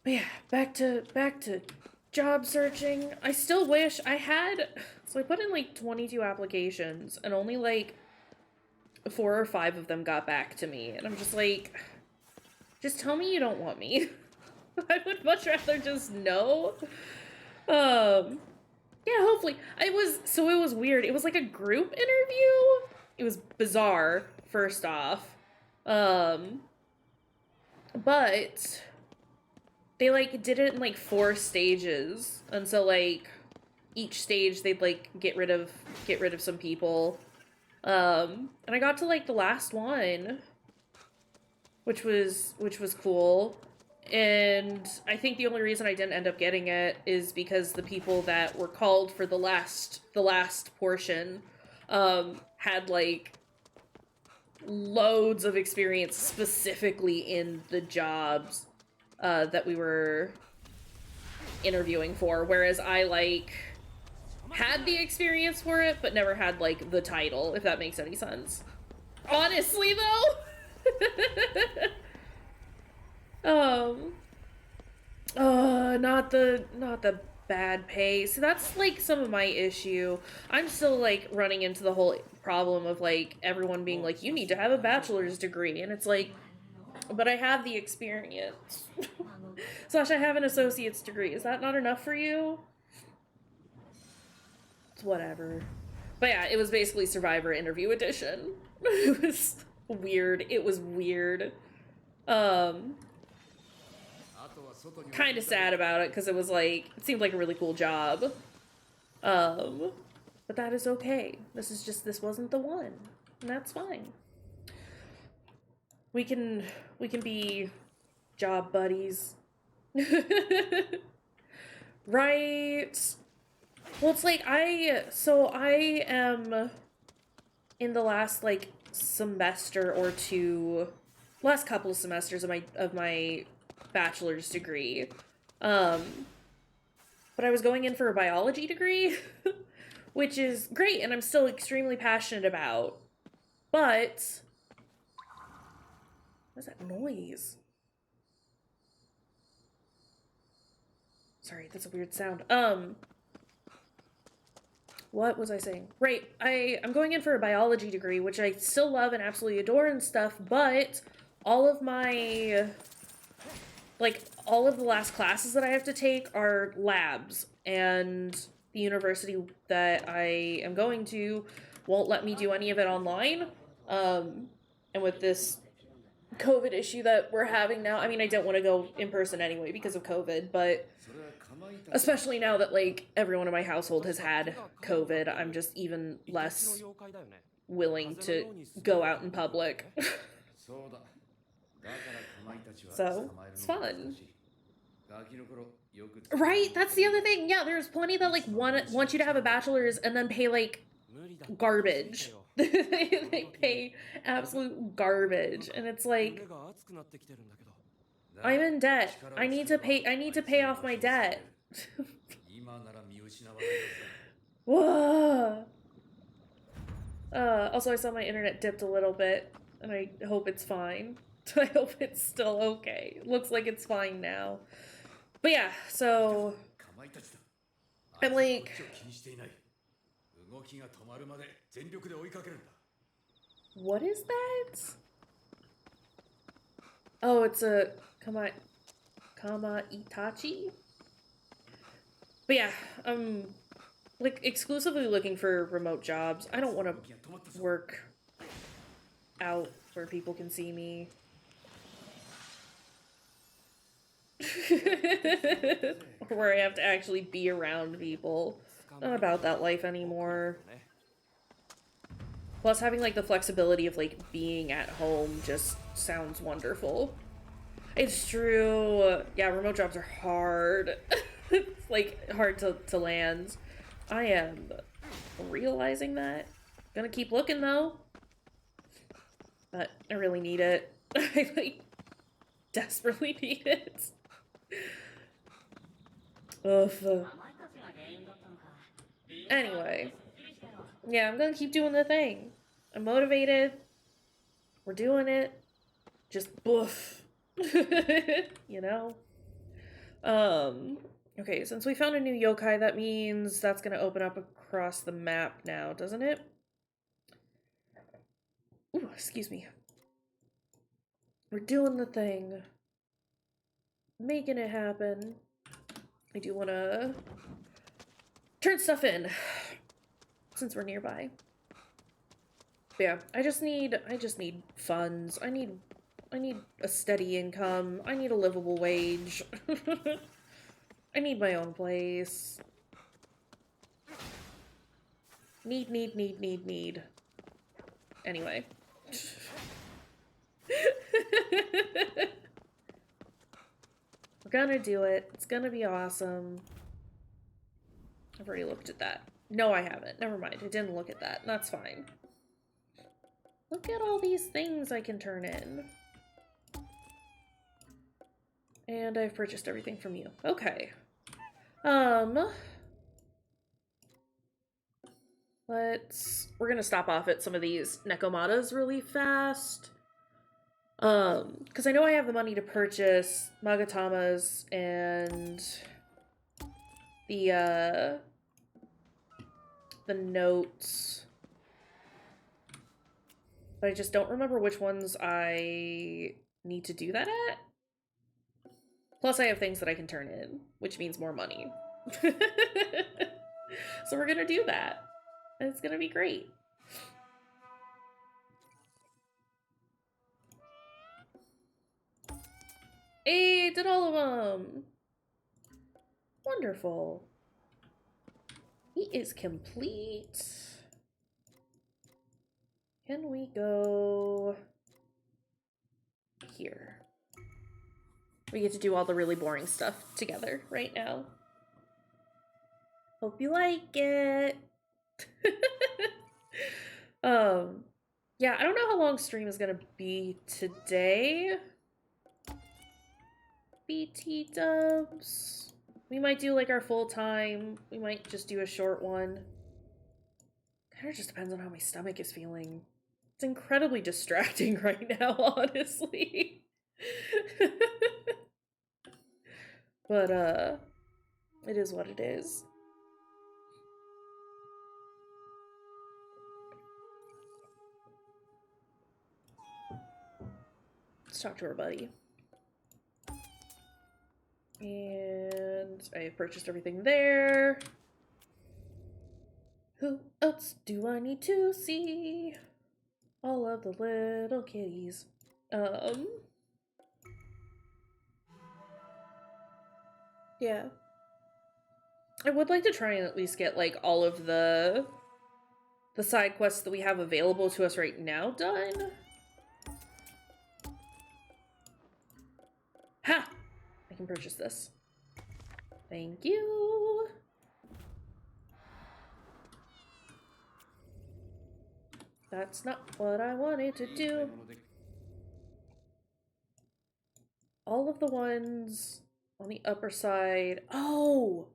Speaker 1: But yeah, back to job searching. I still wish I had... So I put in like 22 applications and only like 4 or 5 of them got back to me. And I'm just like, just tell me you don't want me. I would much rather just know. Yeah, hopefully. It was weird. It was like a group interview. It was bizarre, first off. But they like did it in like 4 stages. And so like each stage they'd like get rid of some people. And I got to like the last one, which was cool. And I think the only reason I didn't end up getting it is because the people that were called for the last portion had like loads of experience specifically in the jobs that we were interviewing for, whereas I like had the experience for it but never had like the title, if that makes any sense. Honestly though. Not the bad pay. So that's like some of my issue. I'm still like running into the whole problem of like everyone being like, you need to have a bachelor's degree, and it's like, but I have the experience. Slash, I have an associate's degree. Is that not enough for you? It's whatever. But yeah, it was basically Survivor Interview Edition. It was weird. It was weird. Kind of sad about it because it was like, it seemed like a really cool job. But that is okay. This wasn't the one. And that's fine. We can be job buddies. Right. Well, it's like I am in the last like semester or two, last couple of semesters of my bachelor's degree. But I was going in for a biology degree, which is great and I'm still extremely passionate about. But what is that noise? Sorry, that's a weird sound. What was I saying? Right, I'm going in for a biology degree, which I still love and absolutely adore and stuff, but all of my, like, all of the last classes that I have to take are labs, and the university that I am going to won't let me do any of it online. And with this COVID issue that we're having now, I mean, I don't want to go in person anyway because of COVID, but especially now that, like, everyone in my household has had COVID, I'm just even less willing to go out in public. So, it's fun. Right? That's the other thing. Yeah, there's plenty that, like, want you to have a bachelor's and then pay, like, garbage. They pay absolute garbage. And it's like, I'm in debt. I need to pay off my debt. Whoa. Also, I saw my internet dipped a little bit, and I hope it's fine. I hope it's still okay. It looks like it's fine now. But yeah, so I'm like, what is that? Oh, it's a Kama Itachi? But yeah, I'm like exclusively looking for remote jobs. I don't want to work out where people can see me. Where I have to actually be around people. Not about that life anymore. Plus, having like the flexibility of like being at home just sounds wonderful. It's true. Yeah, remote jobs are hard. It's like hard to land. I am realizing that. Gonna keep looking though. But I really need it. I like desperately need it. Ugh. Anyway. Yeah, I'm gonna keep doing the thing. I'm motivated. We're doing it. Just boof. You know? Okay, since we found a new yokai, that means that's gonna open up across the map now, doesn't it? Ooh, excuse me. We're doing the thing. Making it happen. I do want to turn stuff in since we're nearby. But yeah, I just need funds. I need a steady income. I need a livable wage. I need my own place. Need. Anyway. We're gonna do it. It's gonna be awesome. I've already looked at that. No, I haven't. Never mind. I didn't look at that. That's fine. Look at all these things I can turn in. And I've purchased everything from you. Okay. We're gonna stop off at some of these Nekomatas really fast. Because I know I have the money to purchase Magatamas and the notes. But I just don't remember which ones I need to do that at. Plus I have things that I can turn in, which means more money. So we're gonna do that. And it's gonna be great. Hey, did all of them. Wonderful. He is complete. Can we go here? We get to do all the really boring stuff together right now. Hope you like it. Yeah, I don't know how long stream is gonna be today. BT dubs. We might do like our full time. We might just do a short one. Kind of just depends on how my stomach is feeling. It's incredibly distracting right now, honestly. But it is what it is. Let's talk to our buddy. And I have purchased everything there. Who else do I need to see? All of the little kitties. Yeah. I would like to try and at least get like all of the side quests that we have available to us right now done. Ha! I can purchase this. Thank you. That's not what I wanted to do. All of the ones on the upper side. Oh!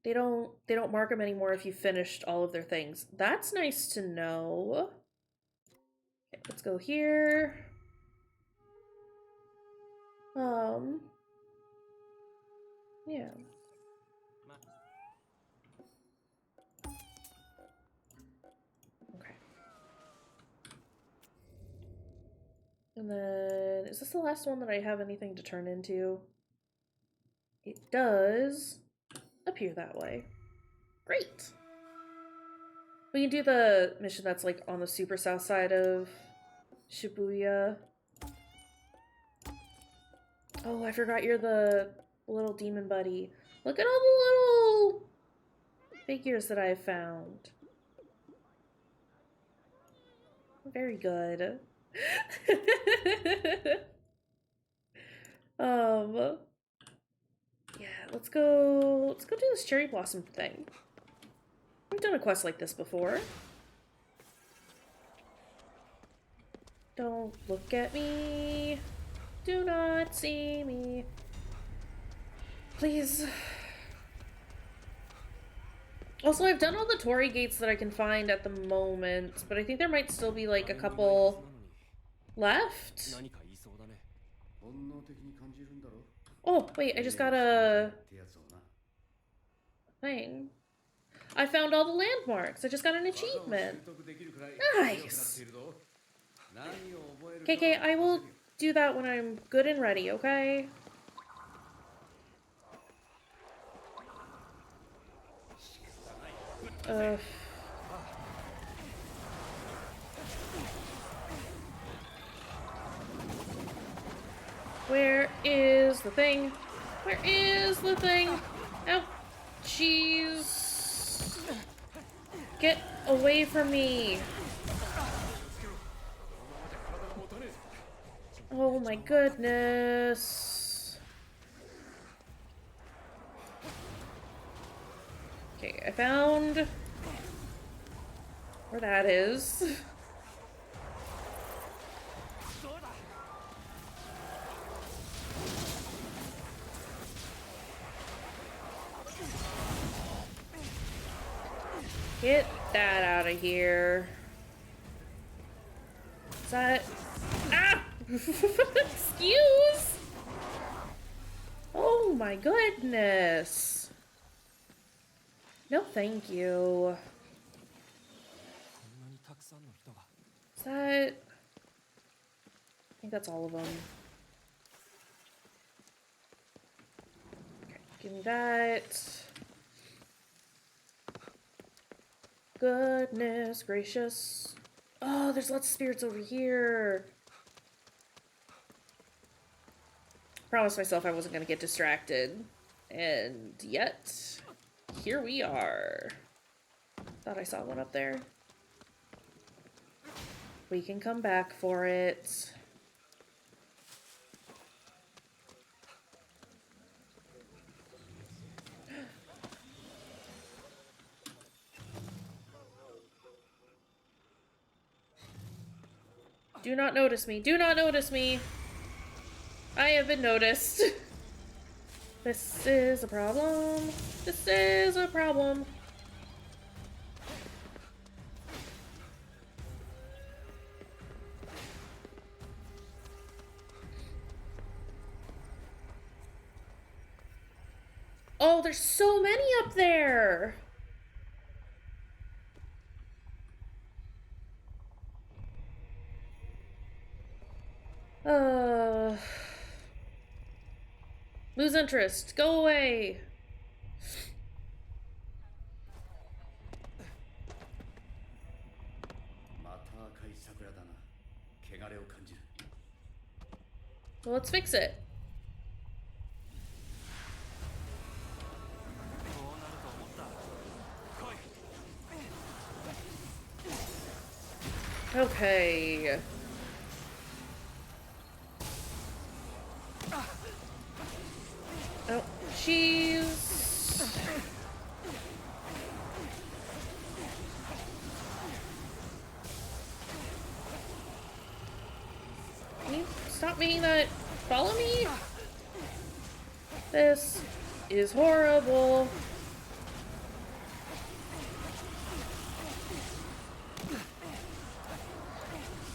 Speaker 1: They don't mark them anymore if you finished all of their things. That's nice to know. Okay, let's go here. Yeah. Okay. And then, is this the last one that I have anything to turn into? It does appear that way. Great! We can do the mission that's like on the super south side of Shibuya. Oh, I forgot you're the little demon buddy. Look at all the little figures that I found. Very good. Yeah, let's go do this cherry blossom thing. We've done a quest like this before. Don't look at me. Do not see me. Please. Also, I've done all the Torii gates that I can find at the moment, but I think there might still be like a couple left. Oh, wait, I just got a thing. I found all the landmarks. I just got an achievement. Nice. KK, I will do that when I'm good and ready, okay? Where is the thing? Where is the thing? Oh, jeez. Get away from me. Oh my goodness. Okay, I found where that is. Get that out of here. Is that... Ah! Excuse! Oh my goodness. No, thank you. Is that... I think that's all of them. Okay, give me that. Goodness gracious. Oh, there's lots of spirits over here. Promised myself I wasn't going to get distracted. And yet, here we are. Thought I saw one up there. We can come back for it. Do not notice me. Do not notice me. I have been noticed. This is a problem. This is a problem. Oh, there's so many up there. Lose interest. Go away.
Speaker 4: また赤い桜だな。汚れを感じる。
Speaker 1: Well, let's fix it. Okay. Oh, jeez. Can you stop making that follow me? This is horrible.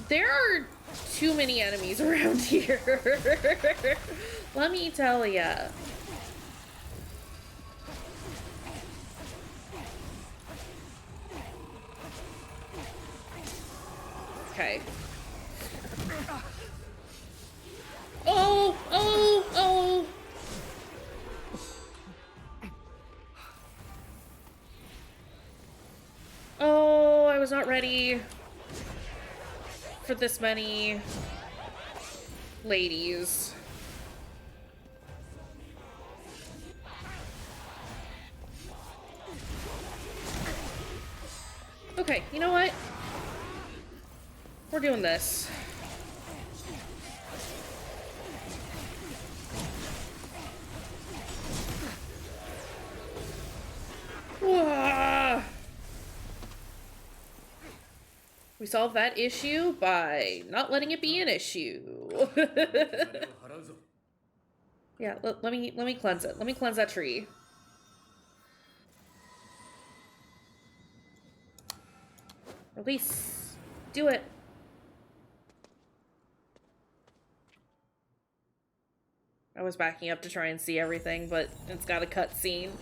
Speaker 1: There are too many enemies around here. Let me tell ya. Okay. Oh, oh, oh. Oh, I was not ready for this many ladies. Okay, you know what? We're doing this. Wah! We solved that issue by not letting it be an issue. Yeah, let me cleanse it. Let me cleanse that tree. Release. Do it. I was backing up to try and see everything, but it's got a cutscene.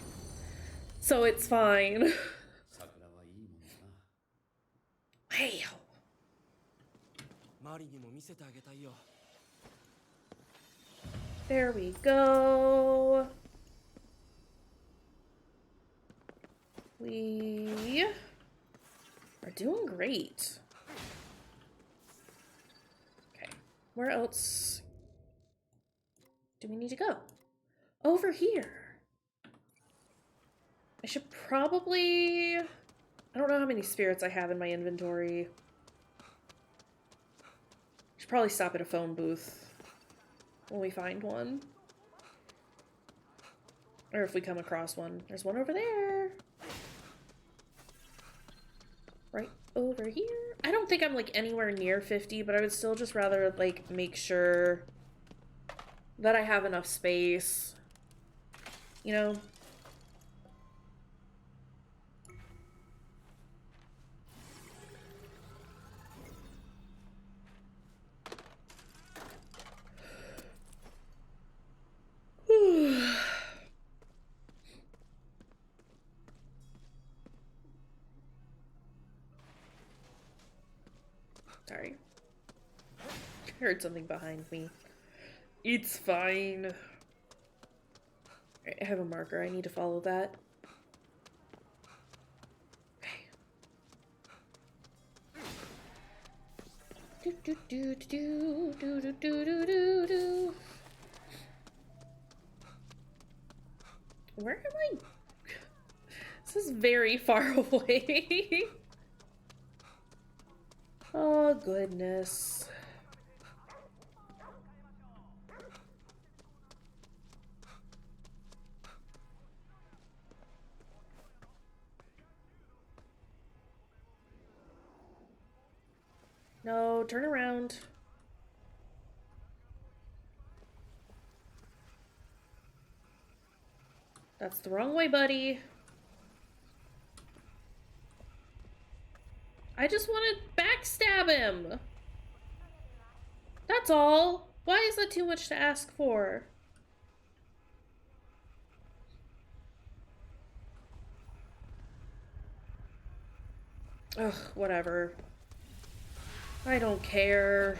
Speaker 1: So it's fine. Hey.
Speaker 3: マリにも見せてあげたいよ。
Speaker 1: There we go. We are doing great. Okay, where else do we need to go? Over here. I should probably... I don't know how many spirits I have in my inventory. Should probably stop at a phone booth when we find one. Or if we come across one. There's one over there. Right over here. I don't think I'm like anywhere near 50, but I would still just rather like make sure that I have enough space. You know? Sorry. I heard something behind me. It's fine. Alright, I have a marker. I need to follow that. Okay. Do do do do do do do do do do. Where am I? This is very far away. Oh, goodness. No, turn around. That's the wrong way, buddy. I just want to backstab him. That's all. Why is that too much to ask for? Ugh, whatever. I don't care.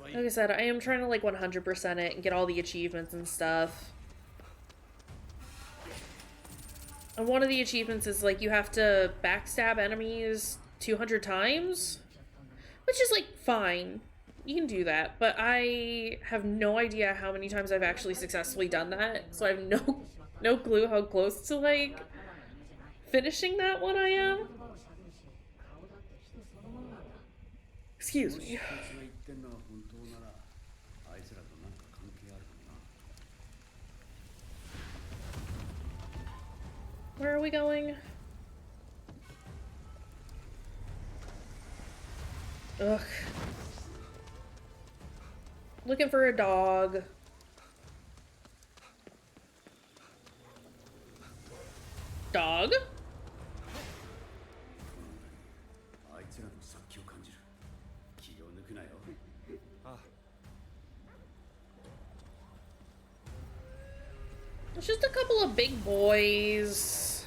Speaker 1: Like I said, I am trying to like 100% it and get all the achievements and stuff. And one of the achievements is like you have to backstab enemies 200 times, which is like fine. You can do that, but I have no idea how many times I've actually successfully done that. So I have no clue how close to like finishing that one I am. Excuse me. Where are we going? Ugh. Looking for a dog. Dog? It's just a couple of big boys.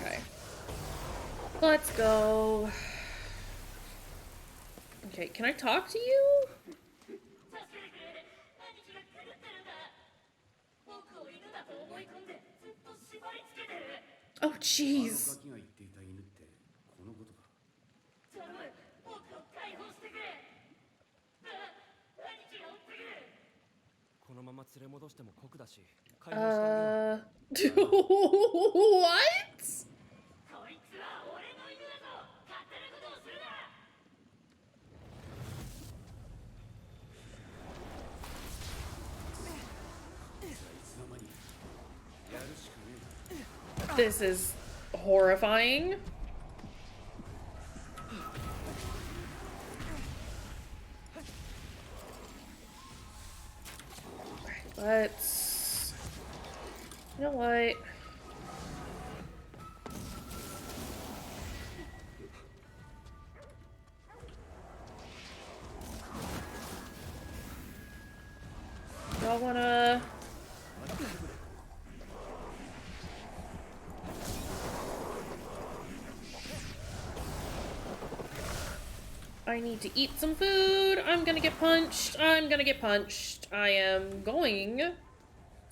Speaker 1: Okay. Let's go. Okay, can I talk to you? Oh, jeez. What? This is horrifying. Let's... You know what? Y'all wanna... I need to eat some food. I'm gonna get punched. I'm gonna get punched. I am going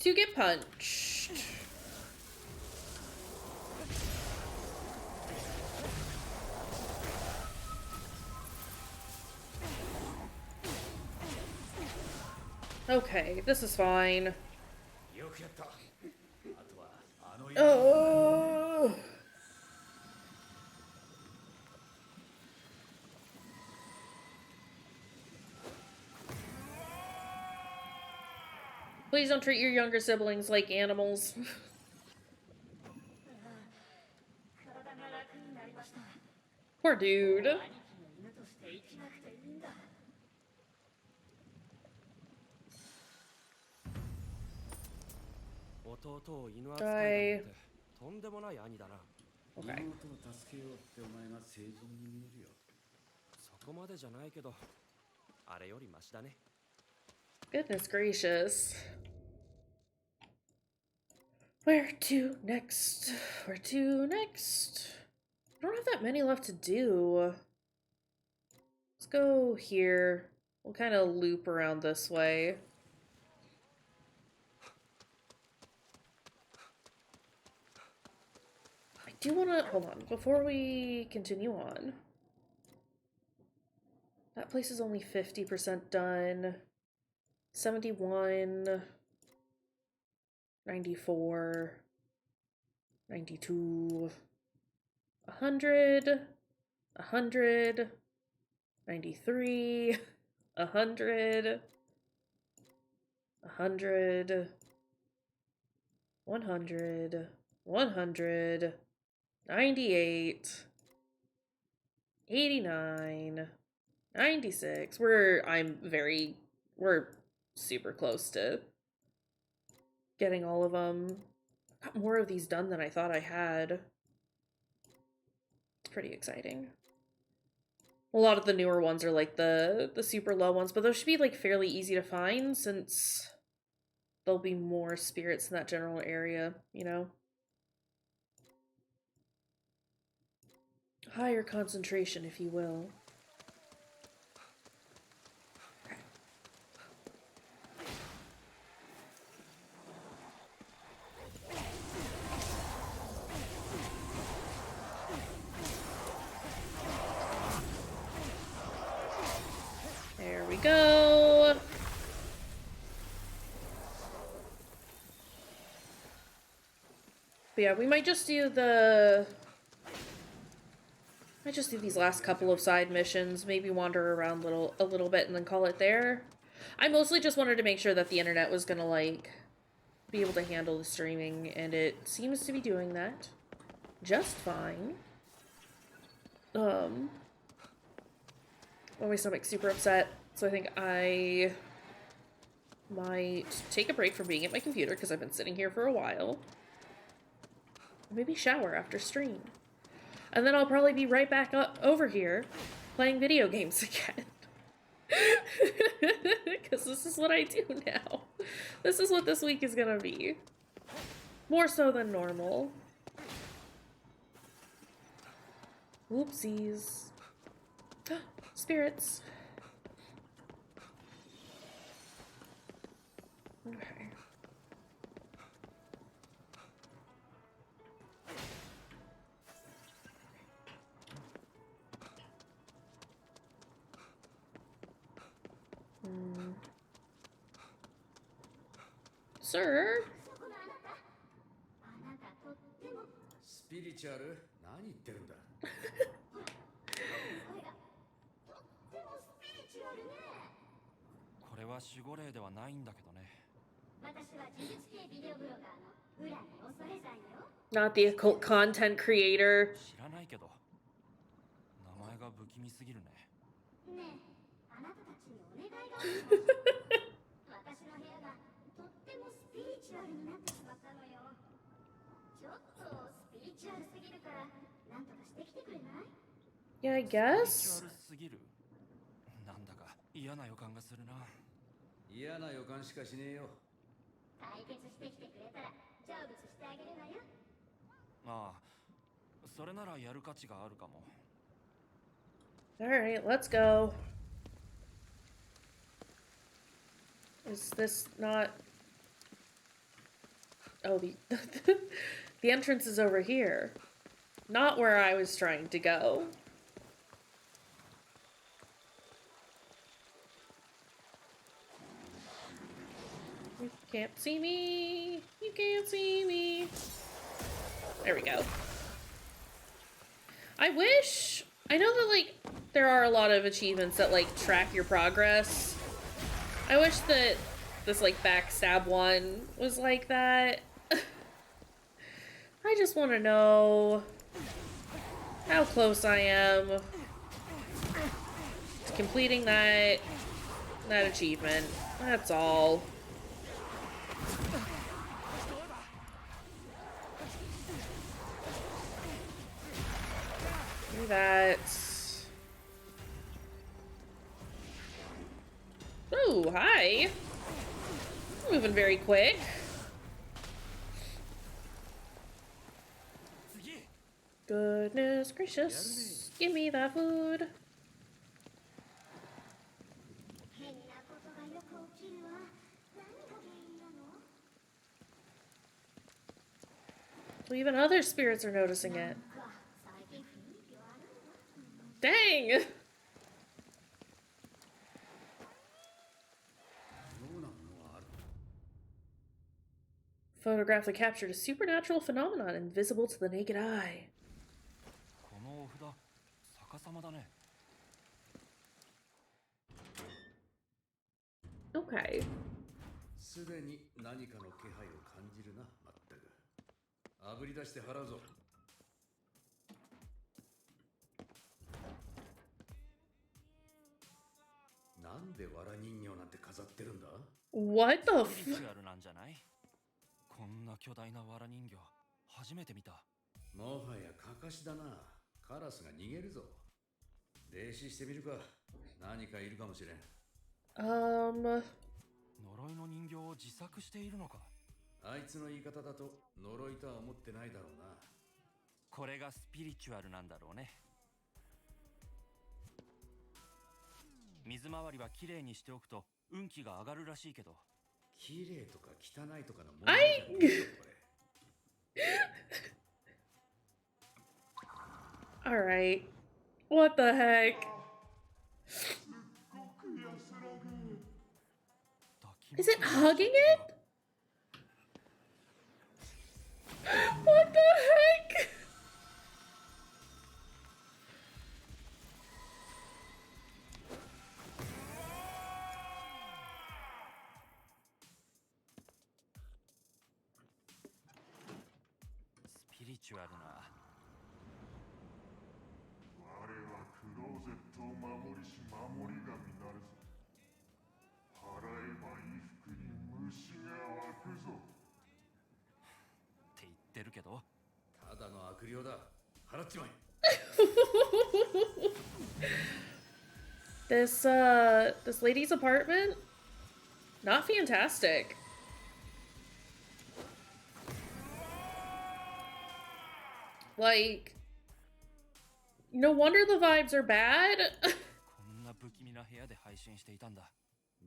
Speaker 1: to get punched. Okay, this is fine. Oh. Please don't treat your younger siblings like animals. Poor dude. I... Okay.
Speaker 4: 妹を助けようってお前が正常に見えるよ。
Speaker 3: そこまでじゃないけど、あれよりマシだね。
Speaker 1: Goodness gracious. Where to next? Where to next? I don't have that many left to do. Let's go here. We'll kind of loop around this way. I do want to... Hold on. Before we continue on. That place is only 50% done. 71... 94, 92, 100, 100, 93, 100, 100, 100, 100, 98, 89, 96. We're super close to getting all of them. Got more of these done than I thought I had. It's pretty exciting. A lot of the newer ones are like the super low ones, but those should be like fairly easy to find since there'll be more spirits in that general area, you know? Higher concentration, if you will. There we go. But yeah, we might just do these last couple of side missions, maybe wander around a little bit and then call it there. I mostly just wanted to make sure that the internet was gonna like be able to handle the streaming, and it seems to be doing that just fine. My stomach's super upset, so I think I might take a break from being at my computer because I've been sitting here for a while. Maybe shower after stream. And then I'll probably be right back up over here playing video games again. Because this is what I do now. This is what this week is gonna be. More so than normal. Whoopsies. Spirits. Okay. Sir?
Speaker 4: スピリチュアル？何言ってるんだ。
Speaker 3: これは守護霊ではないんだけどね。
Speaker 5: 私は呪術系ビデオブロガーの浦野恐れ山よ。
Speaker 1: Not the occult content creator.
Speaker 3: 知らないけど、名前が不気味すぎるね。
Speaker 5: ねえ、あなたたちにお願いがあるの。私の部屋がとってもスピリチュアルになってしまったのよ。ちょっとスピリチュアルすぎるからなんとかしてきてくれない？
Speaker 1: Yeah, I
Speaker 3: スピリチュ
Speaker 1: guess.
Speaker 3: アルすぎる。なんだか嫌な予感がするな。
Speaker 4: 嫌な予感しかしねえよ。
Speaker 5: 解決してきてくれたら成仏してあげるわよ。
Speaker 3: ああ、それならやる価値があるかも。
Speaker 1: Alright, let's go. Is this not... Oh, the... the entrance is over here. Not where I was trying to go. You can't see me. You can't see me. There we go. I wish... I know that, like, there are a lot of achievements that, like, track your progress. I wish that this, like, backstab one was like that. I just want to know how close I am to completing that achievement. That's all. Do that. Oh, hi. Moving very quick. Goodness gracious. Give me that food.
Speaker 5: 変なことがよく起きるわ。何が原因なの？
Speaker 1: Well, even other spirits are noticing it.
Speaker 5: 最近雰囲気悪いわ。
Speaker 1: Dang!
Speaker 4: 妙なものはある。
Speaker 1: Photographically captured a supernatural phenomenon invisible to the naked eye.
Speaker 3: このお札逆さまだね。
Speaker 1: Okay.
Speaker 4: すでに何かの気配を感じるな、まったく。あぶり出して払うぞ。なんで藁人形なんて飾ってるんだ？
Speaker 1: What the
Speaker 3: スピリチュアルなんじゃない？こんな巨大な藁人形初めて見た。
Speaker 4: もはやかかしだな。カラスが逃げるぞ。霊視してみるか。何かいるかもしれん。
Speaker 3: 呪いの人形を自作しているのか。
Speaker 4: あいつの言い方だと呪いとは思ってないだろうな。
Speaker 3: これがスピリチュアルなんだろうね。水回りはきれいにしておくと運気が上がるらしいけど。
Speaker 4: 綺麗とか汚いとかの問題じゃないよこれ。
Speaker 1: Alright. What the heck? Is it hugging it? What the heck?
Speaker 3: Spiritual な。
Speaker 6: 我はクローゼットを守りし守り神なるぞ。払えば衣服に虫が湧くぞ。
Speaker 3: って言ってるけど。
Speaker 4: ただの悪霊だ。払っちまえ。
Speaker 1: This lady's apartment? Not fantastic. Like, no wonder the vibes are bad.
Speaker 3: こんな不気味な部屋で配信していたんだ。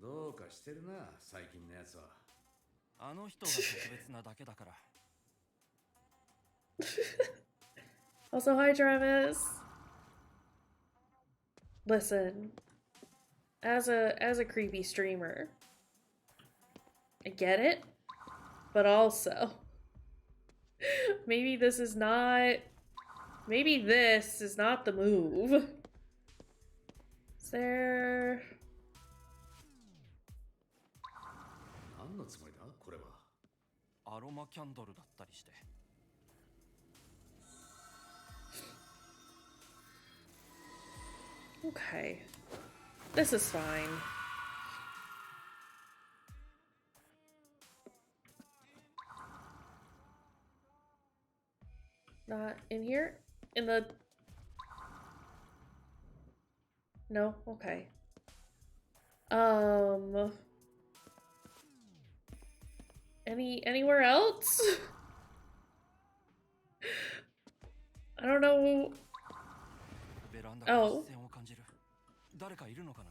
Speaker 4: どうかしてるな、最近のやつは。
Speaker 3: あの人が特別なだけだから。
Speaker 1: Also, hi, Travis. Listen, as a creepy streamer, I get it, but also, maybe this is not the move. Is there...
Speaker 4: 何のつもりだこれは。
Speaker 3: アロマキャンドルだったりして。
Speaker 1: Okay. This is fine. Not in here? In the... No? Okay. Anywhere else? I don't know.
Speaker 3: ベランダから視線を感じる。誰かいるのかな。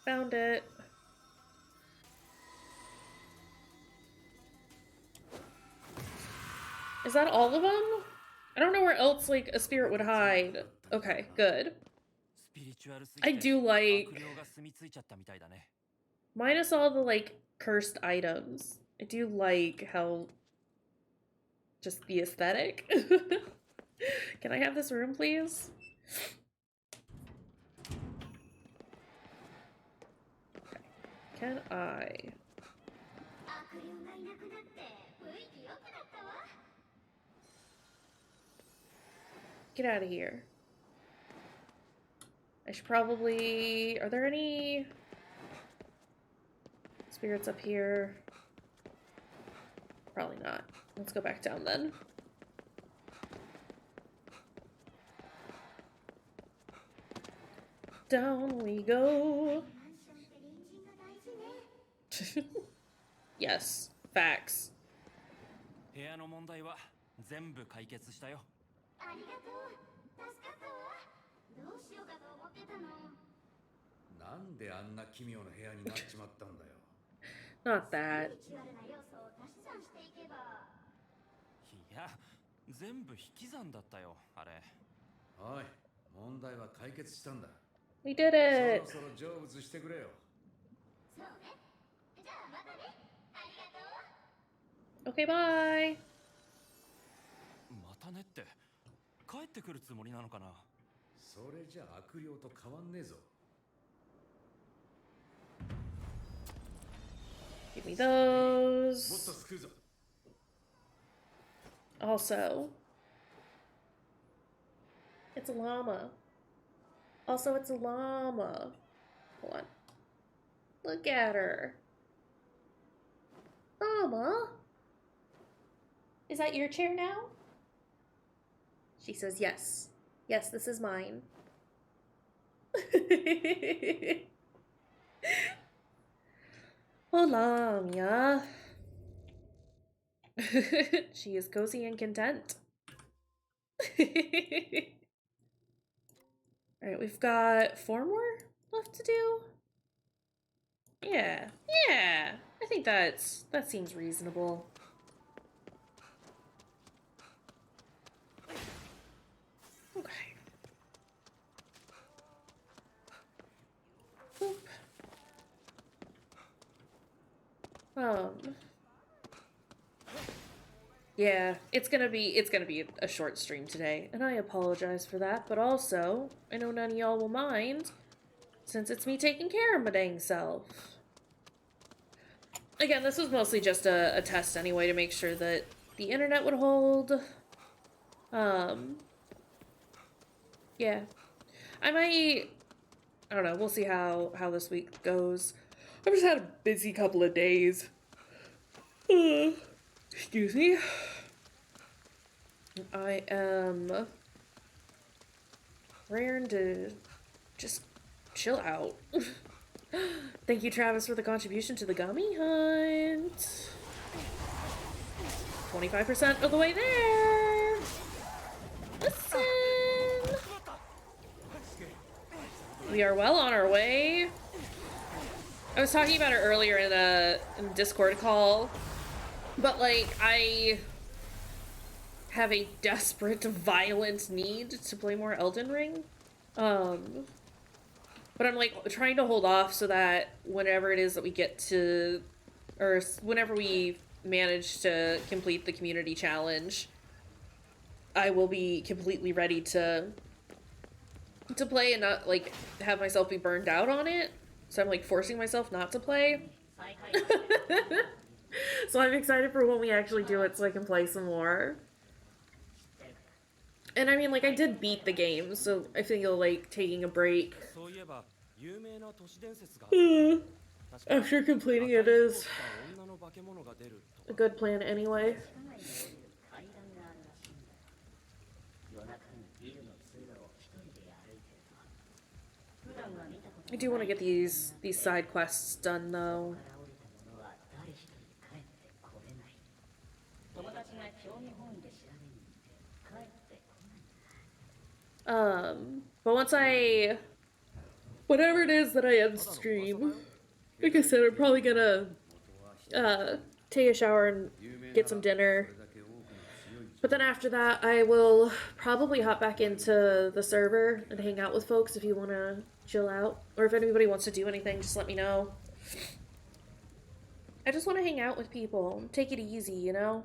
Speaker 1: Found it. Is that all of them? I don't know where else, like, a spirit would hide. Okay, good.
Speaker 3: スピリチュアルすぎ
Speaker 1: I
Speaker 3: て
Speaker 1: do like...
Speaker 3: 悪霊が住み着いちゃったみたいだね。
Speaker 1: minus all the, like, cursed items. I do like how... just the aesthetic. Can I have this room, please? Okay. Can I...
Speaker 5: 悪霊がいなくなって雰囲気良くなったわ。
Speaker 1: get out of here. I should probably... Are there any... spirits up here? Probably not. Let's go back down then. Down we go.
Speaker 5: マンションって隣人が大事ね。
Speaker 1: Yes, facts.
Speaker 3: 部屋の問題は全部解決したよ。
Speaker 5: ありがとう。助かったわ。どうしようかと思ってたの。
Speaker 4: なんであんな奇妙な部屋になっちまったんだよ。
Speaker 1: Not that.
Speaker 5: スピリチュアルな要素を足し算していけば。
Speaker 3: いや、全部引き算だったよ、あれ。
Speaker 4: おい、問題は解決したんだ。
Speaker 1: We did it.
Speaker 4: そろそろ成仏してくれよ。
Speaker 5: そうね。じゃあまたね。ありがとう。
Speaker 1: Okay, bye.
Speaker 3: またねって、帰ってくるつもりなのかな。
Speaker 4: それじゃ悪霊と変わんねえぞ。
Speaker 1: Give me
Speaker 4: もっと
Speaker 1: those.
Speaker 4: 救うぞ。
Speaker 1: Also, it's a llama. Also, it's a llama. Hold on. Look at her. Llama? Is that your chair now? She says yes. Yes, this is mine. Oh, lamia. She is cozy and content. Alright, we've got 4 more left to do. Yeah, I think that seems reasonable. Okay. Boop. Yeah, it's gonna be a short stream today, and I apologize for that, but also, I know none of y'all will mind, since it's me taking care of my dang self. Again, this was mostly just a test anyway, to make sure that the internet would hold. Yeah. I don't know, we'll see how this week goes. I've just had a busy couple of days. Excuse me. I am raring to just chill out. Thank you, Travis, for the contribution to the gummy hunt. 25% of the way there. Listen. We are well on our way. I was talking about it earlier in a Discord call, but like I have a desperate, violent need to play more Elden Ring. But I'm like trying to hold off so that whenever it is that we get to, or whenever we manage to complete the community challenge, I will be completely ready to play and not like have myself be burned out on it. So I'm like forcing myself not to play. So I'm excited for when we actually do it so I can play some more. And I mean, like, I did beat the game, so I feel like taking a break after completing it is a good plan anyway. I do want to get these side quests done, though. But once I whatever it is that I end stream, like I said, I'm probably gonna take a shower and get some dinner. But then after that, I will probably hop back into the server and hang out with folks if you want to chill out. Or if anybody wants to do anything, just let me know. I just want to hang out with people. Take it easy, you know?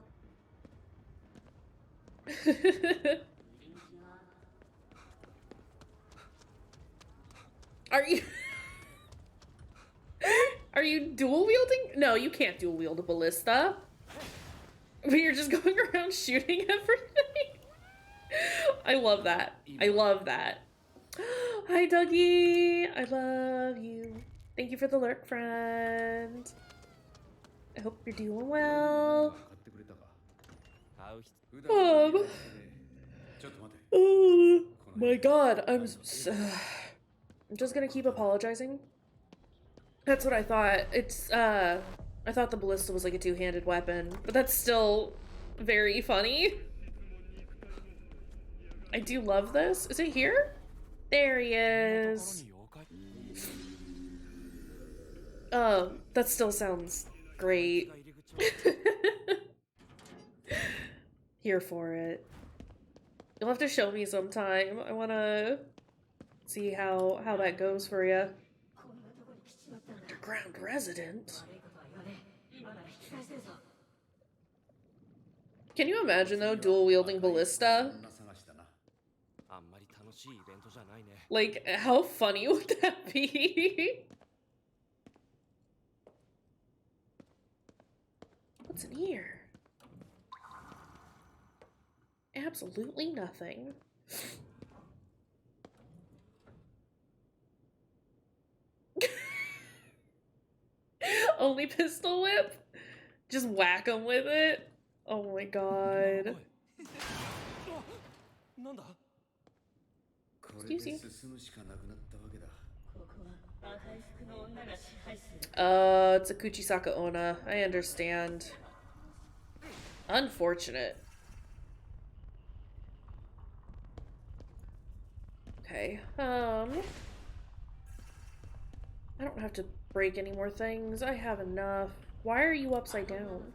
Speaker 1: Are you... Are you dual wielding? No, you can't dual wield a ballista. But you're just going around shooting everything. I love that. I love that. Hi, Dougie. I love you. Thank you for the lurk, friend. I hope you're doing well. Oh my god, I'm just gonna keep apologizing. That's what I thought. It's, I thought the ballista was like a two-handed weapon, but that's still very funny. I do love this. Is it here? There he is. That still sounds great. Here for it. You'll have to show me sometime. I wanna see how that goes for you. Underground resident? Can you imagine though, dual wielding ballista? Like, how funny would that be? What's in here? Absolutely nothing. Only pistol whip? Just whack him with it? Oh my god. Excuse you. It's a Kuchisaka Onna. I understand. Unfortunate. Okay, I don't have to break any more things. I have enough. Why are you upside down?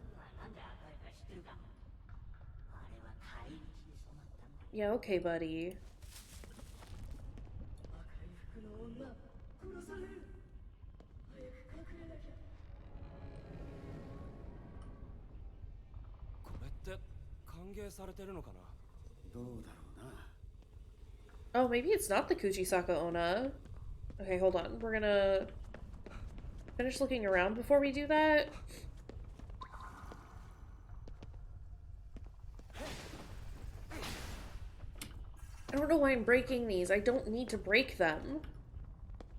Speaker 1: Yeah, okay, buddy. Oh, maybe it's not the Kuchisaka Onna. Okay, hold on. We're gonna finish looking around before we do that. I don't know why I'm breaking these. I don't need to break them.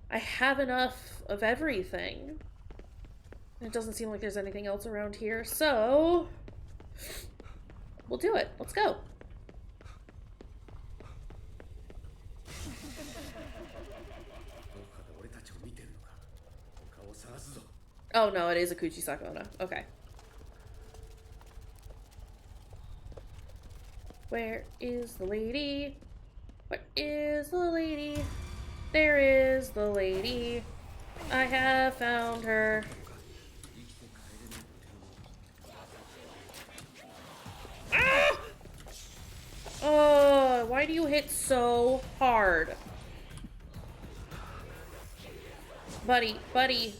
Speaker 1: I have enough of everything. It doesn't seem like there's anything else around here, so we'll do it. Let's go. Oh no, it is a Kuchisaka Onna. Okay. Where is the lady? Where is the lady? There is the lady. I have found her. Ah! Oh, why do you hit so hard? Buddy, buddy.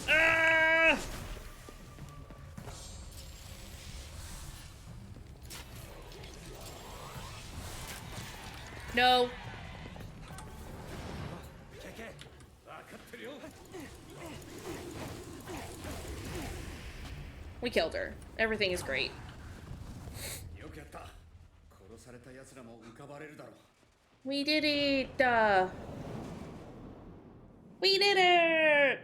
Speaker 1: Ah! No. We killed her. Everything is great. We did it! We did it!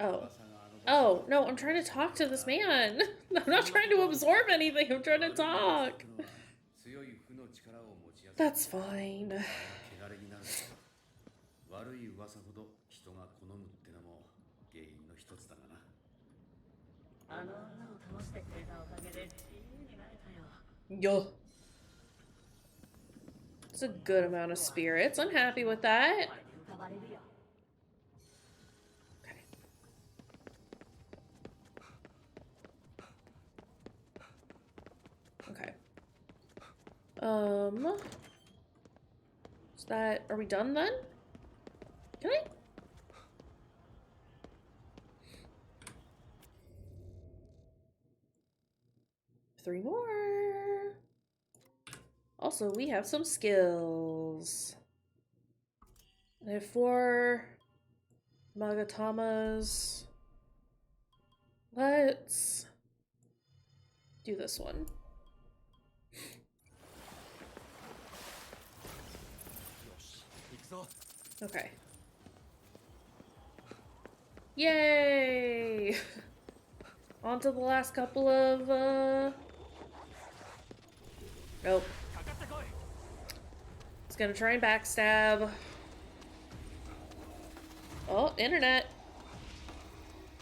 Speaker 1: Oh. Oh, no, I'm trying to talk to this man. I'm not trying to absorb anything. I'm trying to talk. That's fine.
Speaker 4: 汚れになると悪い噂ほど人が好むってのも原因の一つだがな。
Speaker 7: あの女を倒してくれたおかげで自由になれたよ。
Speaker 1: Yo. It's a good amount of spirits. I'm happy with that.
Speaker 7: 浮かばれるよ。
Speaker 1: Okay. Is that, are we done then? Can I? Three more. Also, we have some skills. I have 4 Magatamas. Let's do this one. Okay. Yay! On to the last couple of, Nope. It's gonna try and backstab. Oh, internet.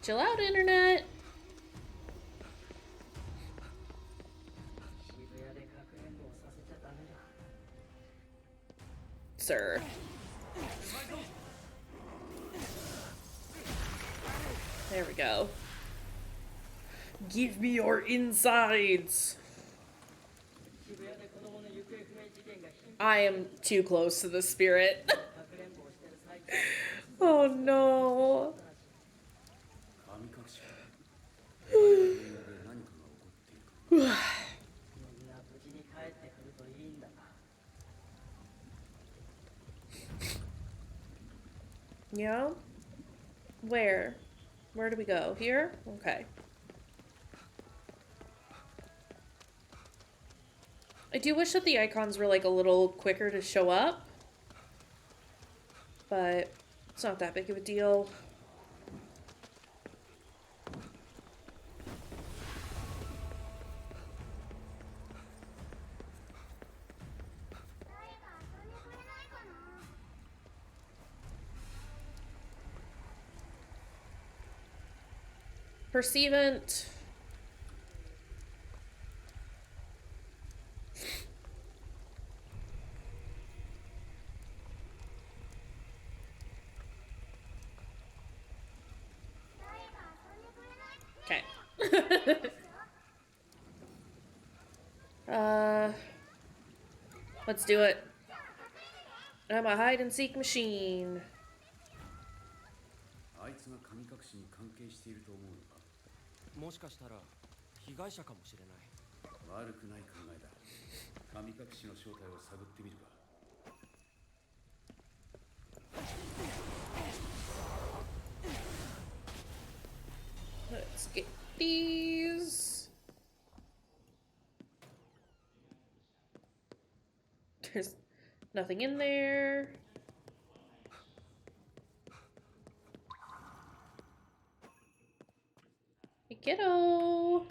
Speaker 1: Chill out, internet.
Speaker 7: 渋谷でかくれんぼをさせちゃダメだ。
Speaker 1: Sir. There we go. Give me your insides.
Speaker 7: 渋谷で子供の行方不明事件が頻
Speaker 1: I am too close to the spirit.
Speaker 7: 繁かくれんぼをしてる最中、
Speaker 1: Oh no.
Speaker 4: 神隠しか。汚れの原因で何かが起こっているか。
Speaker 7: みんな無事に帰ってくるといいんだが。
Speaker 1: Yeah? Where? Where do we go? Here? Okay. I do wish that the icons were like a little quicker to show up, but it's not that big of a deal. Perceivant. Okay. Let's do it. I'm a hide and seek machine.
Speaker 4: あいつが神隠しに関係していると思うのか。
Speaker 3: もしかしたら被害者かもしれない。
Speaker 4: 悪くない考えだ。神隠しの正体を探ってみるか。
Speaker 1: Let's get these. There's nothing in there. Hey, kiddo.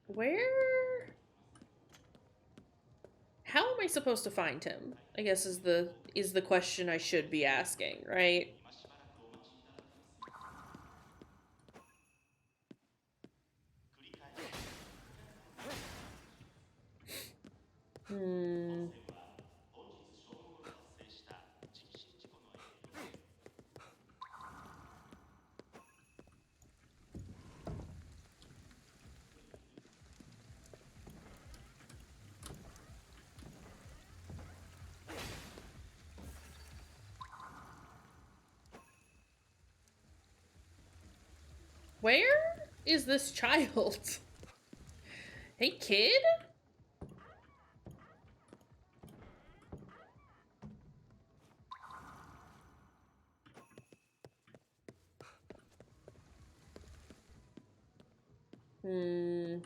Speaker 1: Where? How am I supposed to find him? I guess is the question I should be asking, right? Hmm. Where is this child? Hey, kid? Hmm.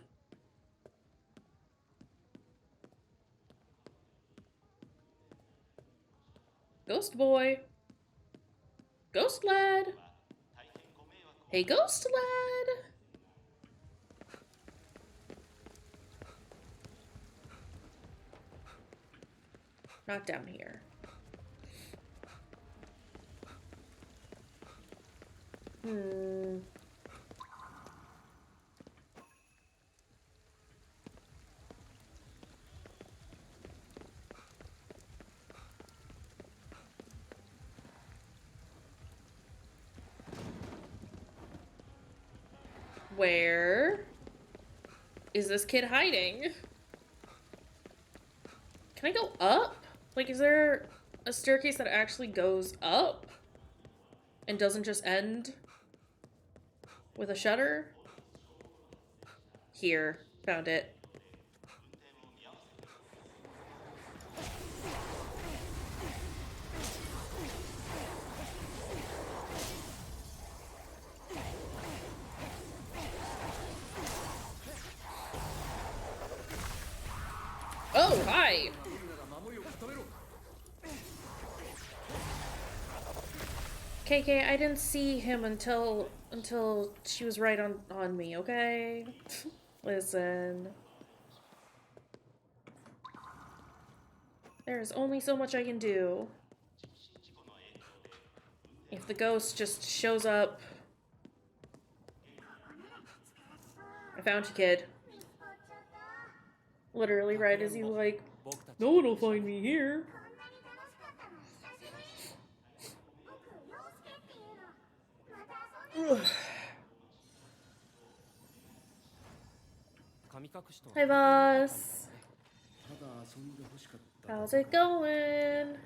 Speaker 1: Ghost boy. Ghost lad. Hey, ghost lad! Not down here. Hmm. Where is this kid hiding? Can I go up? Like, is there a staircase that actually goes up and doesn't just end with a shutter? Here. Found it. Oh, hi! KK, I didn't see him until she was right on me, okay? Listen. There's only so much I can do. If the ghost just shows up. I found you, kid. Literally right as you like, no one will find me here. Hi, boss. How's it going?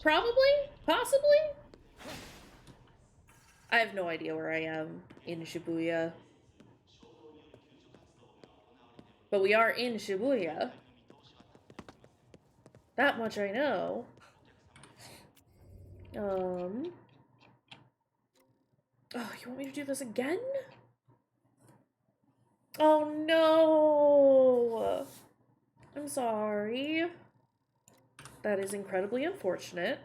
Speaker 1: Probably? Possibly? I have no idea where I am in Shibuya. But we are in Shibuya. That much I know. Oh, you want me to do this again? Oh no! I'm sorry. That is incredibly unfortunate.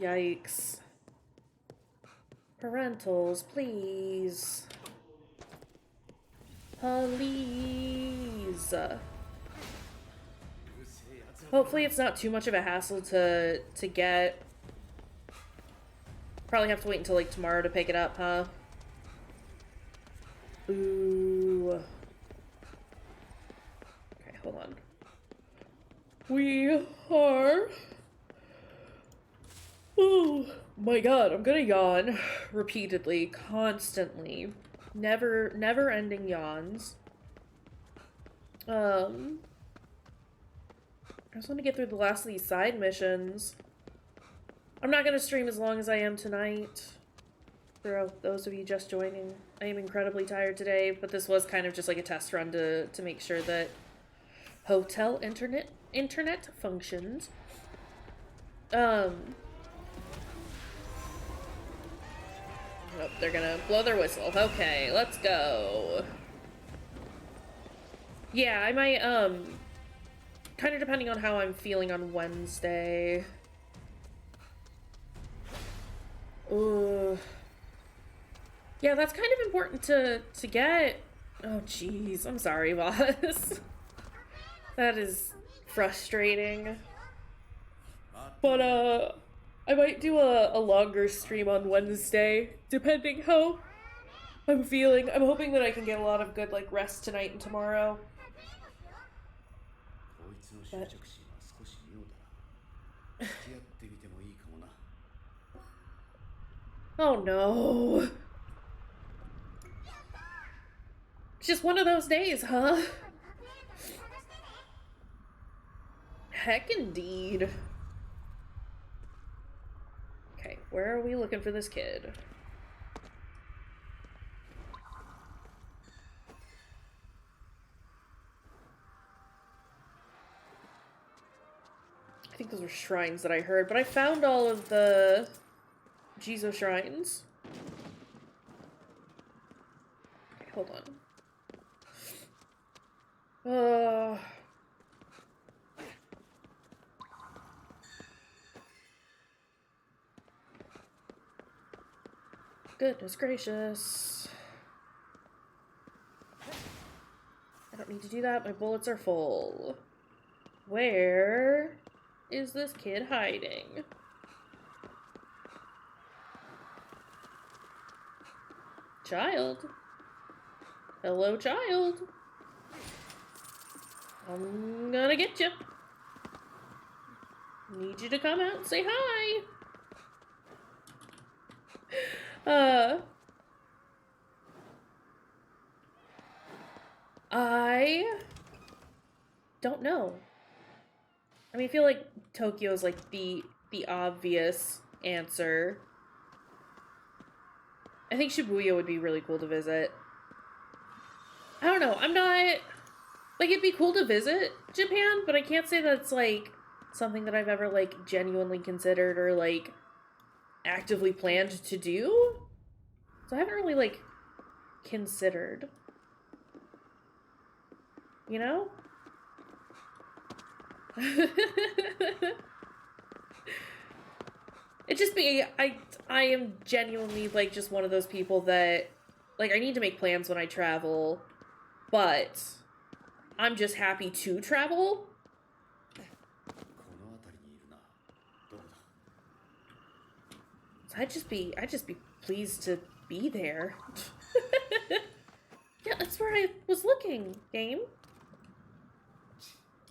Speaker 1: Yikes. Parentals, please. Please. Hopefully it's not too much of a hassle to get. Probably have to wait until like tomorrow to pick it up, huh? Ooh. Okay, hold on. We are... Oh my god, I'm gonna yawn repeatedly, constantly. Never ending yawns. I just want to get through the last of these side missions. I'm not gonna stream as long as I am tonight. For those of you just joining, I am incredibly tired today, but this was kind of just like a test run to make sure that hotel internet functions. Oh, they're gonna blow their whistle. Okay, let's go. Yeah, I might, kind of depending on how I'm feeling on Wednesday. Ooh. Yeah, that's kind of important to get. Oh, jeez. I'm sorry, boss. That is frustrating. But, I might do a longer stream on Wednesday, depending how I'm feeling. I'm hoping that I can get a lot of good, like, rest tonight and tomorrow. But... Oh no. It's just one of those days, huh? Heck indeed. Okay, where are we looking for this kid? I think those were shrines that I heard, but I found all of the Jizo shrines. Okay, hold on. Goodness gracious. I don't need to do that. My bullets are full. Where is this kid hiding? Child? Hello, child. I'm gonna get you. Need you to come out and say hi. I don't know. I mean, I feel like Tokyo's like the obvious answer. I think Shibuya would be really cool to visit. I don't know. I'm not like, it'd be cool to visit Japan, but I can't say that's like something that I've ever like genuinely considered or like actively planned to do. So I haven't really like considered. You know? It just be I am genuinely like just one of those people that like I need to make plans when I travel, but I'm just happy to travel.
Speaker 4: この辺りにいるな。どこだ?
Speaker 1: So I'd just be pleased to be there. Yeah, that's where I was looking, game.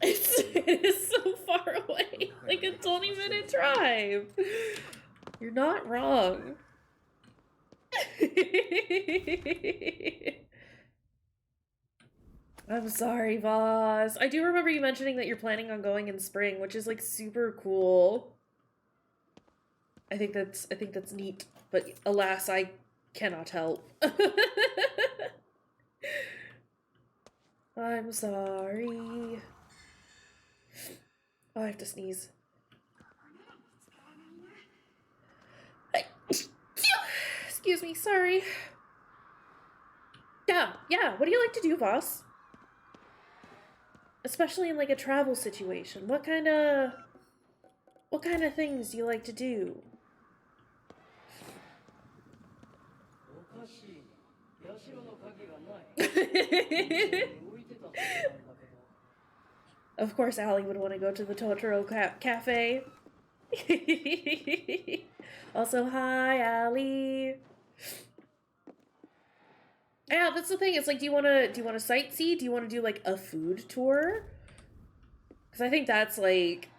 Speaker 1: It is so far away. Like a 20-minute drive. You're not wrong. I'm sorry, boss. I do remember you mentioning that you're planning on going in spring, which is like super cool. I think that's neat, but alas, I cannot help. I'm sorry. Oh, I have to sneeze. Excuse me, sorry. Yeah, what do you like to do, boss? Especially in like a travel situation. What kind of things do you like to do?
Speaker 7: おかしい。社の鍵がない。置いてたはずなんだけど。
Speaker 1: Of course, Allie would want to go to the Totoro Cafe. Also, hi, Allie. Yeah, that's the thing. It's like, do you want to sightsee? Do you want to do like a food tour? Because I think that's like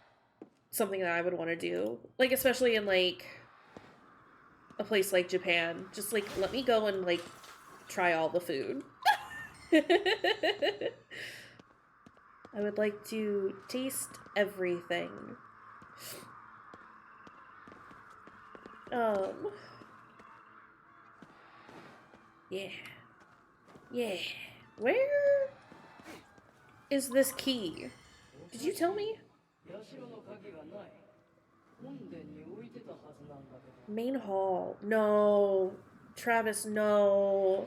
Speaker 1: something that I would want to do. Like, especially in like a place like Japan. Just like, let me go and like try all the food. I would like to taste everything. Yeah. Yeah. Where is this key? Did you tell me?
Speaker 7: 社の鍵がない。本殿に置いてたはずなんだけど。
Speaker 1: Main hall. No. Travis, no.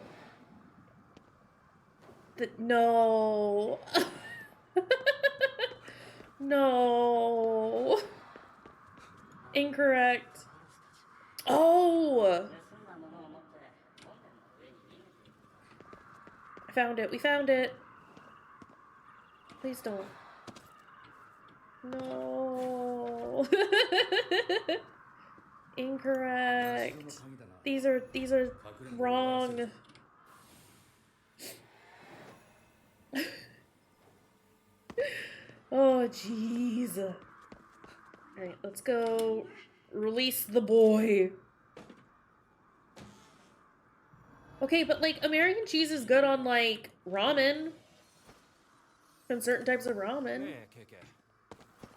Speaker 1: No. No. Incorrect. Oh!
Speaker 7: 盗んだものを持って本殿の上に逃げていく。
Speaker 1: I found it. We found it. Please don't. No. Incorrect. These are wrong. Oh, jeez. Alright, let's go release the boy. Okay, but like, American cheese is good on like ramen. And certain types of ramen.
Speaker 3: ねえケイケイ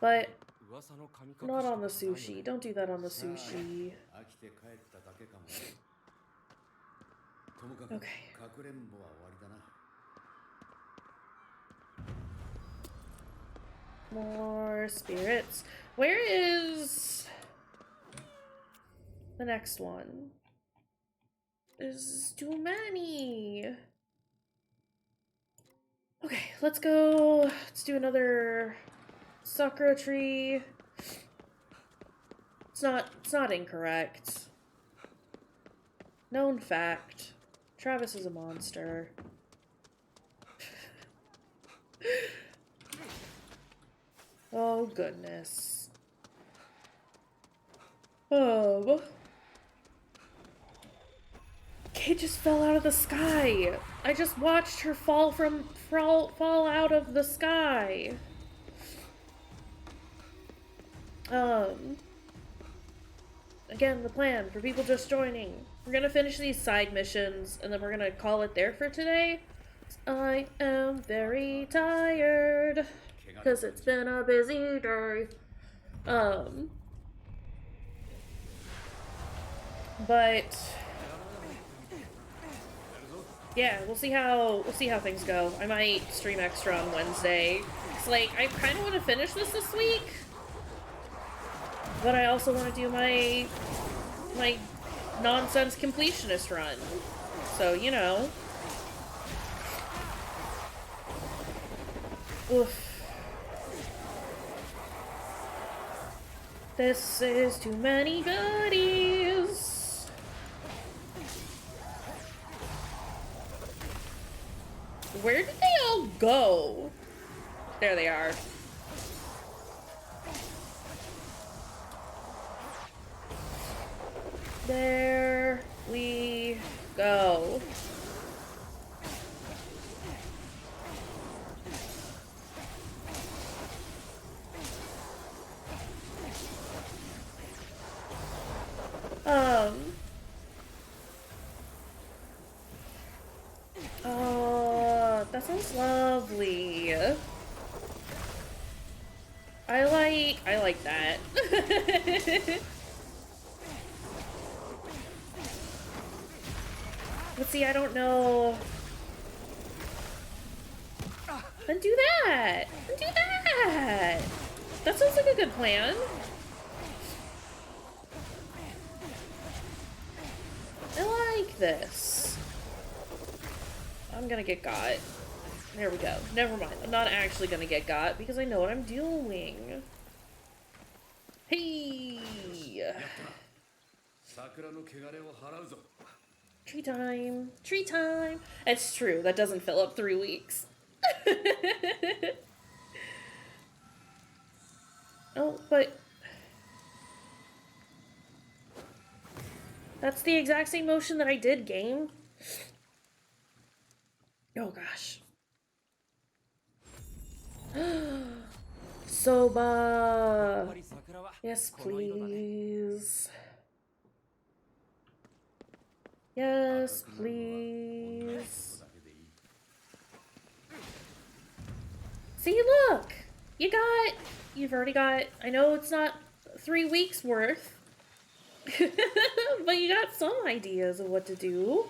Speaker 1: But
Speaker 3: 噂の神隠し
Speaker 1: not on the
Speaker 3: って何
Speaker 1: sushi. Don't do that on the sushi.
Speaker 4: 飽きて帰っただけかもね。ともかく
Speaker 1: Okay.
Speaker 4: かくれんぼは終わりだな。
Speaker 1: More spirits. Where is the next one? There's too many. Okay, let's go. Let's do another Sakura tree. It's not incorrect. Known fact. Travis is a monster. Oh, goodness. Oh. Kate just fell out of the sky. I just watched her fall out of the sky. Again, the plan for people just joining. We're gonna finish these side missions, and then we're gonna call it there for today. I am very tired, because it's been a busy day. But yeah, we'll see how things go. I might stream extra on Wednesday. It's like I kind of want to finish this week, but I also want to do my nonsense completionist run. So, you know. Oof. This is too many goodies. Where did they all go? There they are. There we go. Oh, that sounds lovely. I like that. But see, I don't know. Then do that. Then do that. That sounds like a good plan. I like this. I'm gonna get got. There we go. Never mind. I'm not actually gonna get got because I know what I'm doing. Hey! Tree time. Tree time. It's true. That doesn't fill up 3 weeks. Oh, but that's the exact same motion that I did, game. Oh gosh. Soba. Yes, please. Yes, please. See, look! You've already got, I know it's not 3 weeks worth, but you got some ideas of what to do.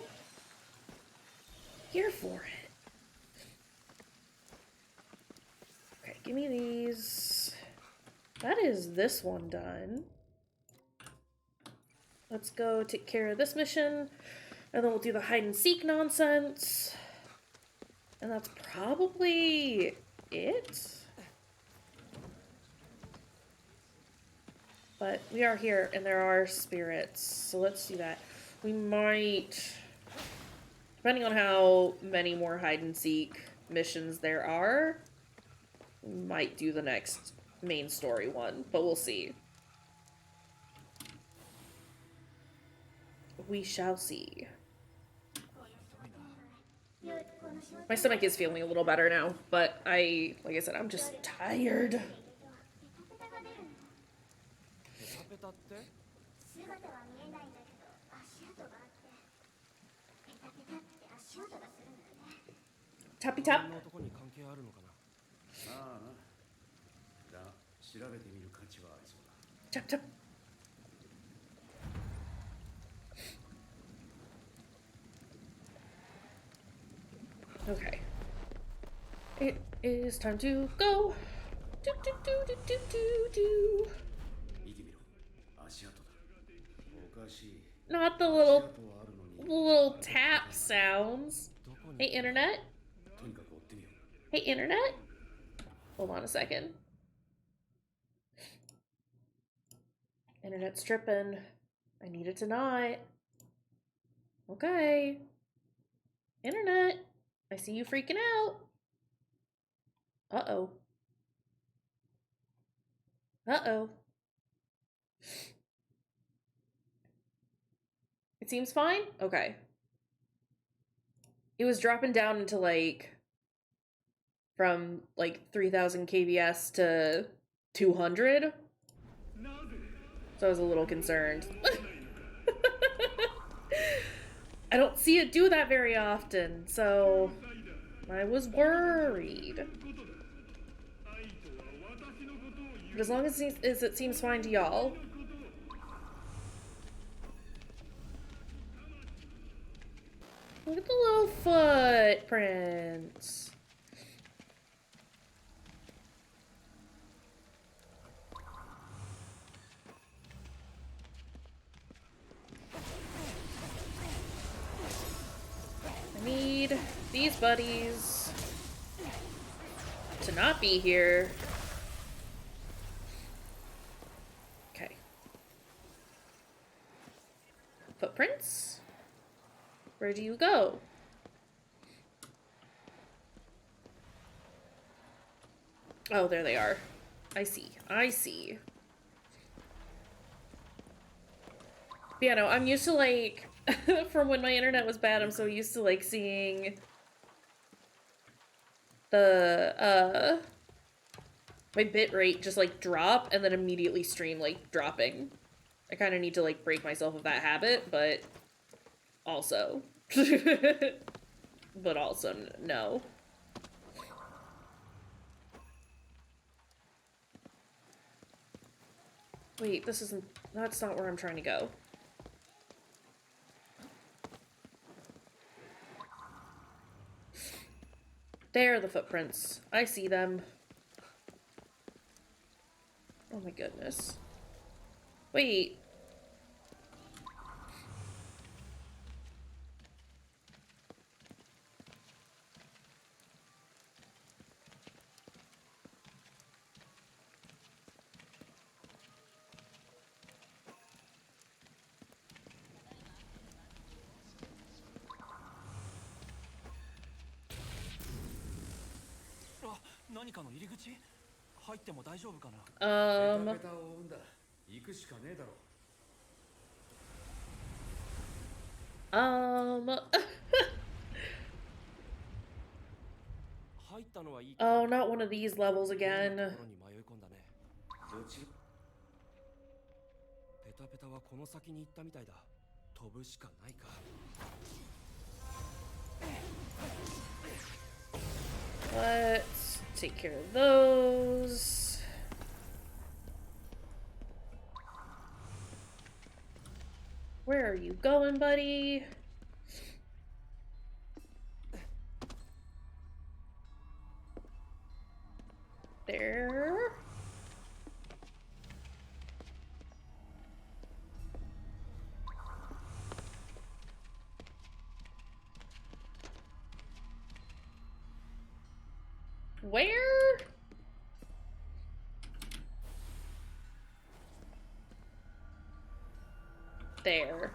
Speaker 1: Here for it. Okay, give me these. That is this one done. Let's go take care of this mission, and then we'll do the hide and seek nonsense. And that's probably it. But we are here, and there are spirits, so let's do that. We might, depending on how many more hide and seek missions there are, we might do the next main story one, but we'll see. We shall see. My stomach is feeling a little better now, but like I said, I'm just tired.
Speaker 3: ペタって
Speaker 5: 姿は見えないんだけど足跡があってペタペタって足音がするんだよね。
Speaker 1: Tappy
Speaker 3: こ
Speaker 1: tap.
Speaker 3: んな男に関係あるのかな。
Speaker 4: ああな。だが調べてみる価値はありそうだ。
Speaker 1: Tap tap. Okay. It is time to go. Do do do do do do do.
Speaker 4: 見てみろ。足跡だ。おかしい。
Speaker 1: Not the
Speaker 4: 足
Speaker 1: little
Speaker 4: 跡はあるのに。
Speaker 1: little tap sounds.
Speaker 3: どこに
Speaker 1: Hey internet.
Speaker 4: とにかく追ってみよう。
Speaker 1: Hey internet. Hold on a second. Internet's tripping. I need it to not. Okay. Internet, I see you freaking out. Uh-oh. Uh-oh. It seems fine? Okay. It was dropping down into like from like 3000 kbs to 200. So I was a little concerned. I don't see it do that very often, so I was worried. But as long as it seems fine to y'all. Look at the little footprints. I need these buddies to not be here. Okay. Footprints? Where do you go? Oh, there they are. I see. I see. But yeah, no, I'm used to like, from when my internet was bad, I'm so used to like seeing the, my bitrate just like drop and then immediately stream like dropping. I kind of need to like break myself of that habit, but also. But also, no. Wait, this isn't, that's not where I'm trying to go. There are the footprints. I see them. Oh my goodness. Wait. Oh, not one of these levels again.
Speaker 3: ペタペタはこの先に行ったみたいだ。飛ぶしかないか。
Speaker 1: Let's take care of those. Where are you going, buddy? There. Where? There.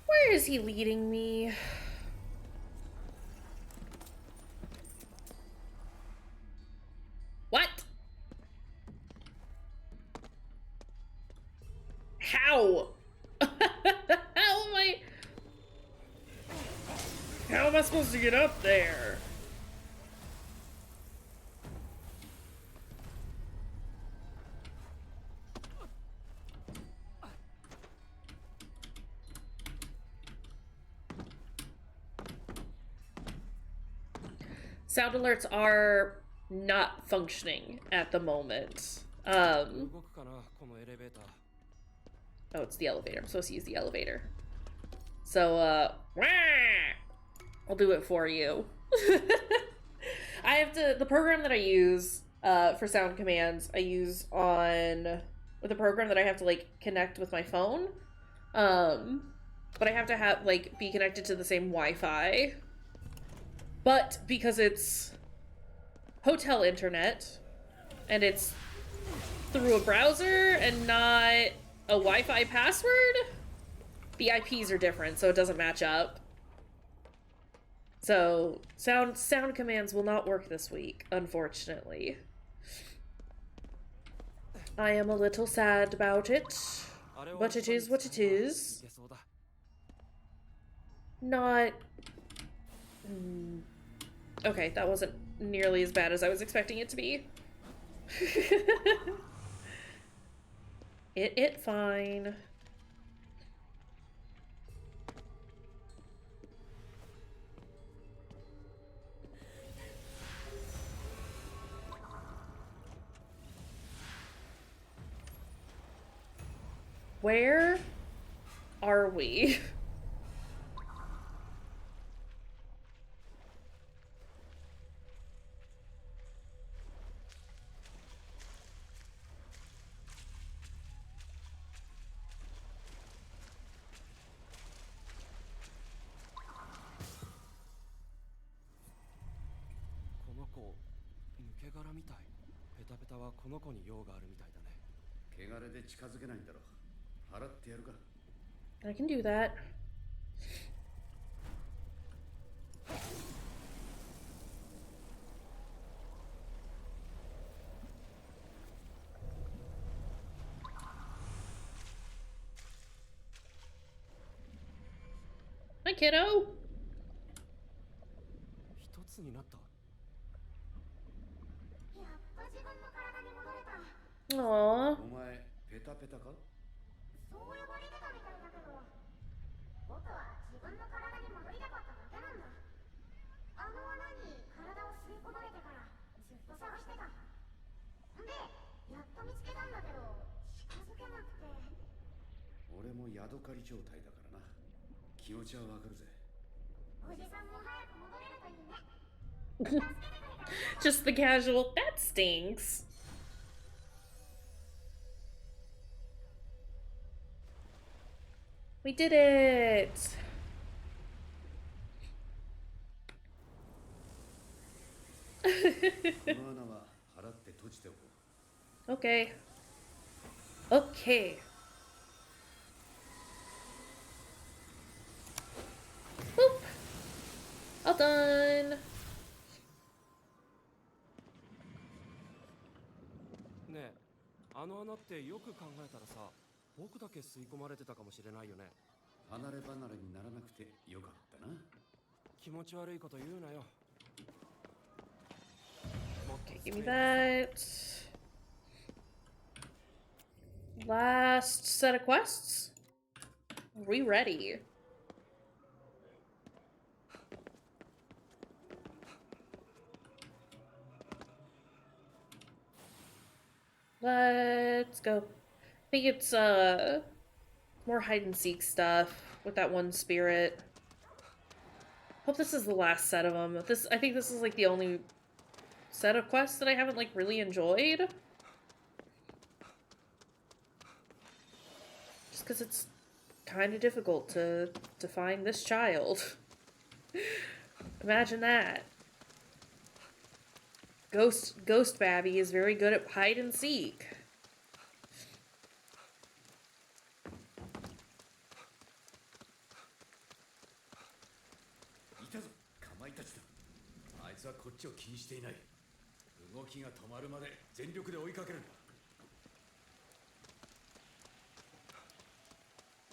Speaker 1: Where is he leading me? What? How? How am I supposed to get up there? Sound alerts are not functioning at the moment. Oh, it's the elevator. I'm supposed to use the elevator. So, I'll do it for you. I have to, the program that I use for sound commands, I use on, with a program that I have to, like, connect with my phone. But I have to have, like, be connected to the same Wi-Fi. But because it's hotel internet and it's through a browser and not a Wi-Fi password, the IPs are different, so it doesn't match up. So sound commands will not work this week, unfortunately. I am a little sad about it, but it is what it is. Not... Okay, that wasn't nearly as bad as I was expecting it to be. It fine. Where are we? I can do that. Hi, kiddo.
Speaker 3: 一つになった。
Speaker 5: やっと自分の体に戻れた。
Speaker 1: Aww.
Speaker 4: お前ペタペタか？
Speaker 5: そう呼ばれてたみたいだけど、僕は自分の体に戻りたかっただけなんだ。あの穴に体を吸い込まれてからずっと探してた。で、やっと見つけたんだけど、近づけなくて。
Speaker 4: 俺もヤドカリ状態だからな。気持ちはわかるぜ。
Speaker 5: おじさんも早く戻れるといいね。助けてくれた。
Speaker 1: Just the casual, that stinks. We did it!
Speaker 4: この穴は払って閉じておこう。
Speaker 1: Okay. Okay. Boop. All done.
Speaker 3: ねえ、あの穴ってよく考えたらさ、僕だけ吸い込まれてたかもしれないよね。
Speaker 4: 離れ離れにならなくてよかったな。
Speaker 3: 気持ち悪いこと言うなよ。
Speaker 1: Okay, give me that. Last set of quests. Are we ready? Let's go. I think it's more hide and seek stuff with that one spirit. Hope this is the last set of them. I think this is like the only set of quests that I haven't like really enjoyed. Just because it's kind of difficult to find this child. Imagine that. Ghost Babby is very good at hide and seek.
Speaker 4: いたぞ、かまいたちだ。あいつはこっちを気にしていない。動きが止まるまで全力で追いかけるんだ。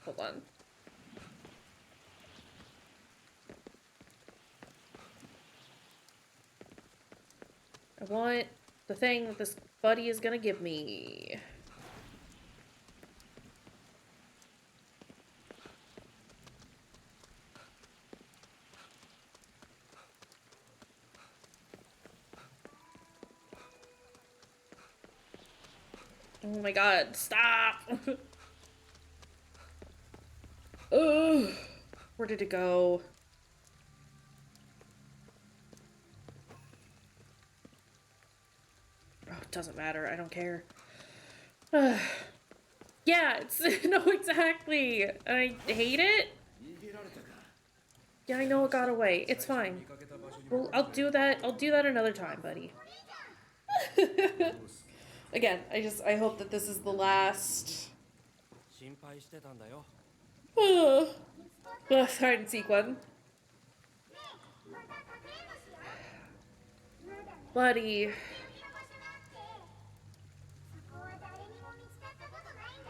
Speaker 1: Hold on. I want the thing that this buddy is gonna give me. Oh my god, stop! Ugh. Where did it go? Oh, it doesn't matter. I don't care. Yeah, it's... No, exactly. I hate it. Yeah, I know it got away. It's fine. Well, I'll do that another time, buddy. Again, I hope that this is the last
Speaker 3: 心配してたんだよ。
Speaker 1: hide and seek one. Buddy.
Speaker 5: そこは誰にも見つかったことないん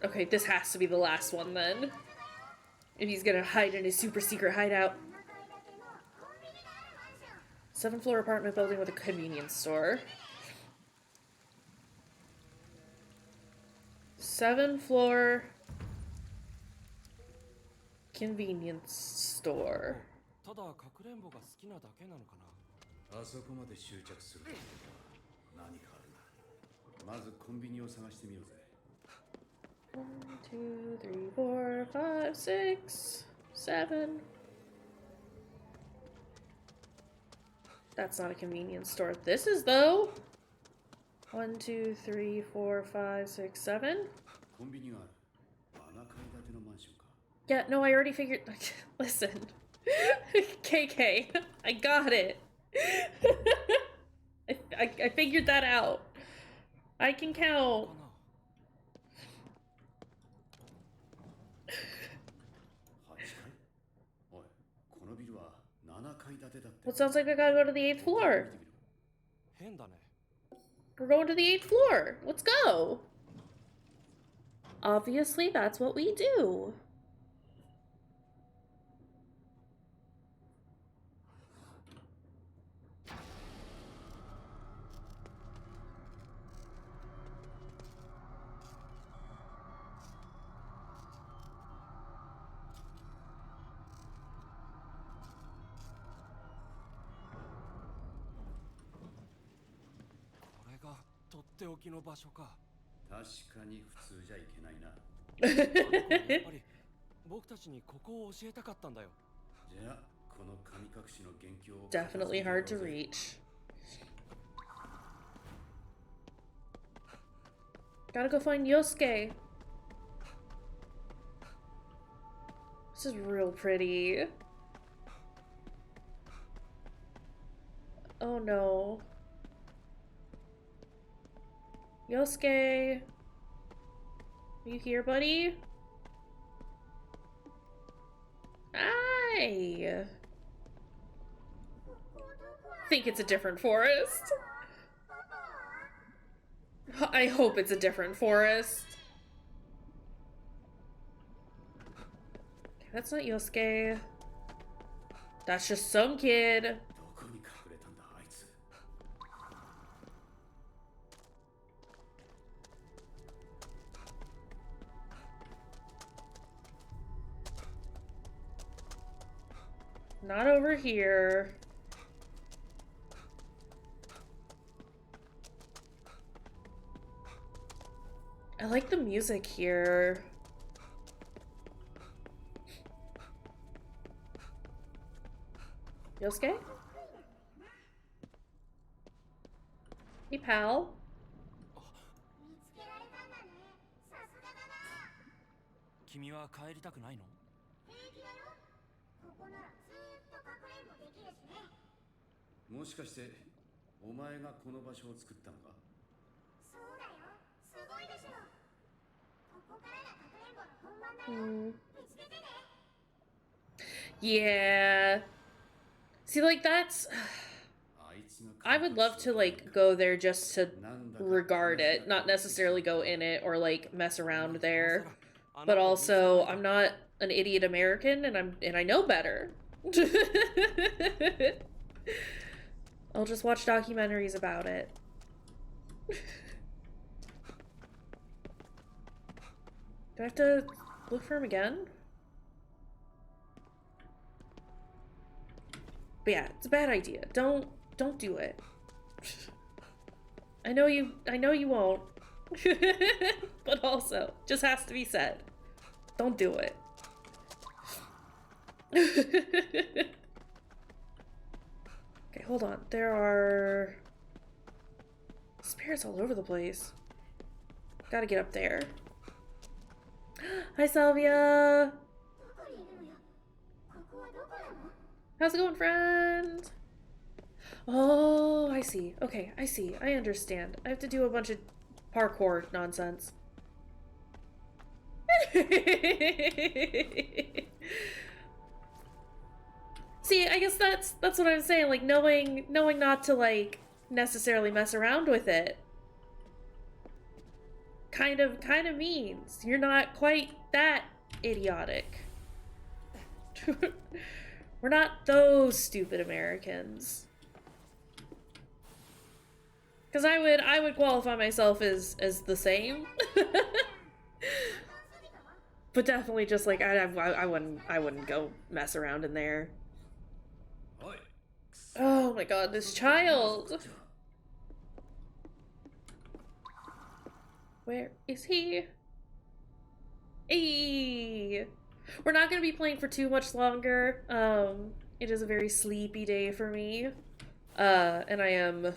Speaker 5: だ。
Speaker 1: Okay, this has to be the last one then. If he's gonna hide in his super secret hideout. 7th floor apartment building with a convenience store. 7th floor convenience store.
Speaker 3: ただかくれんぼが好きなだけなのかな。
Speaker 4: あそこまで執着すると何かあるな。まずコンビニを探してみようぜ。
Speaker 1: 1, 2, 3, 4, 5, 6, 7. That's not a convenience store. This is though. 1, 2, 3, 4, 5, 6, 7.
Speaker 4: コンビニがある。7階建てのマンションか。
Speaker 1: Yeah, no, I already figured. Listen, KK, I got it. I figured that out. I can count.
Speaker 4: 8階？おい、このビルは7階建てだって。
Speaker 1: Well, it sounds like I gotta go to the 8th floor.
Speaker 3: 変だね。
Speaker 1: We're going to the 8th floor. Let's go. Obviously, that's what we do.
Speaker 3: This とっておきの場所か。
Speaker 4: 確かに普通じゃいけないな。
Speaker 3: やっぱり僕たちにここを教えたかったんだよ。
Speaker 4: じゃあこの神隠しの元凶を
Speaker 1: Definitely hard to reach. Gotta go find Yosuke. This is real pretty. Oh no. Yosuke. Are you here, buddy? Hi. Think it's a different forest. I hope it's a different forest. Okay, that's not Yosuke. That's just some kid.
Speaker 4: どこに隠れたんだあいつ。
Speaker 1: Not over here. I like the music here. Yosuke? Hey, pal.
Speaker 5: 見つけられたんだね。さすがだな。
Speaker 3: 君は帰りたくないの？
Speaker 5: 平気だよ。ここならずーっとかくれんぼできるしね。
Speaker 4: もしかしてお前がこの場所を作ったのか？
Speaker 5: そうだよ。すごいでしょ。ここからがかくれんぼの本番だよ。見つけてね。
Speaker 1: Yeah. See, like, that's... I would love to, like, go there just to regard it, not necessarily go in it or, like, mess around there. But also, I'm not an idiot American, and I know better. I'll just watch documentaries about it. Do I have to look for him again? But yeah, it's a bad idea. Don't do it. I know you won't. But also, just has to be said. Don't do it. Okay, hold on. There are spirits all over the place. Gotta get up there. Hi, Salvia.
Speaker 5: どこにいるのよ。こはどこなの？
Speaker 1: How's it going, friend? Oh, I see. Okay, I see. I understand. I have to do a bunch of parkour nonsense. See, I guess that's what I'm saying. Like knowing not to like necessarily mess around with it. Kind of means you're not quite that idiotic. We're not those stupid Americans. Because I would qualify myself as the same. But definitely just like I wouldn't go mess around in there. Oh my god, this child. Where is he? Hey. We're not going to be playing for too much longer. It is a very sleepy day for me. And I am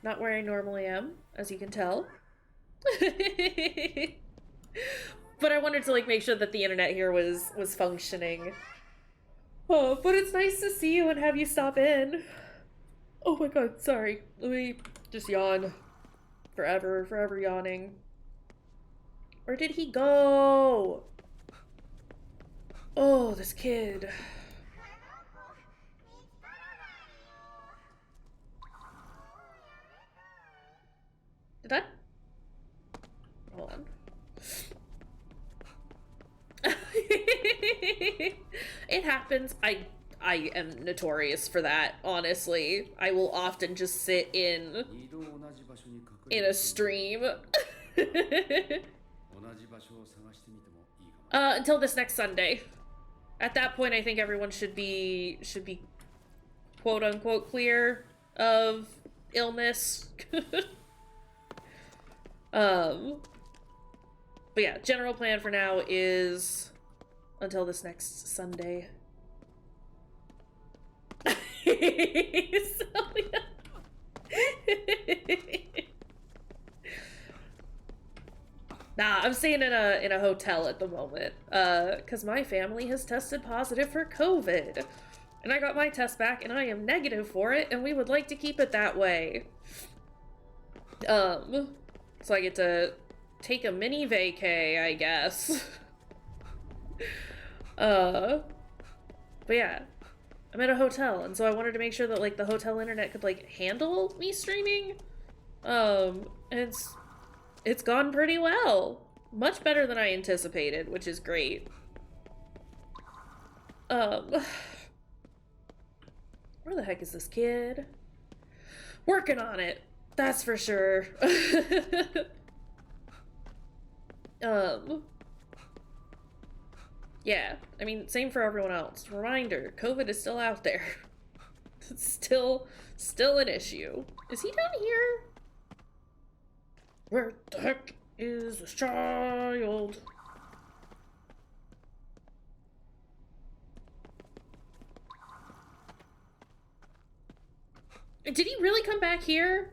Speaker 1: not where I normally am, as you can tell. But I wanted to like make sure that the internet here was functioning. Oh, but it's nice to see you and have you stop in. Oh my god, sorry. Let me just yawn. Forever yawning. Where did he go? Oh, this kid. Did I? Hold on. It happens. I am notorious for that, honestly. I will often just sit in a stream. Until this next Sunday. At that point, I think everyone should be quote unquote clear of illness. But yeah, general plan for now is until this next Sunday. Nah, I'm staying in a hotel at the moment, cause my family has tested positive for COVID, and I got my test back, and I am negative for it, and we would like to keep it that way. So I get to take a mini vacay, I guess. But yeah, I'm at a hotel, and so I wanted to make sure that like the hotel internet could like handle me streaming. And it's gone pretty well. Much better than I anticipated, which is great. Where the heck is this kid? Working on it, that's for sure. Yeah, I mean, same for everyone else. Reminder, COVID is still out there. It's still an issue. Is he down here? Where the heck is this child? Did he really come back here?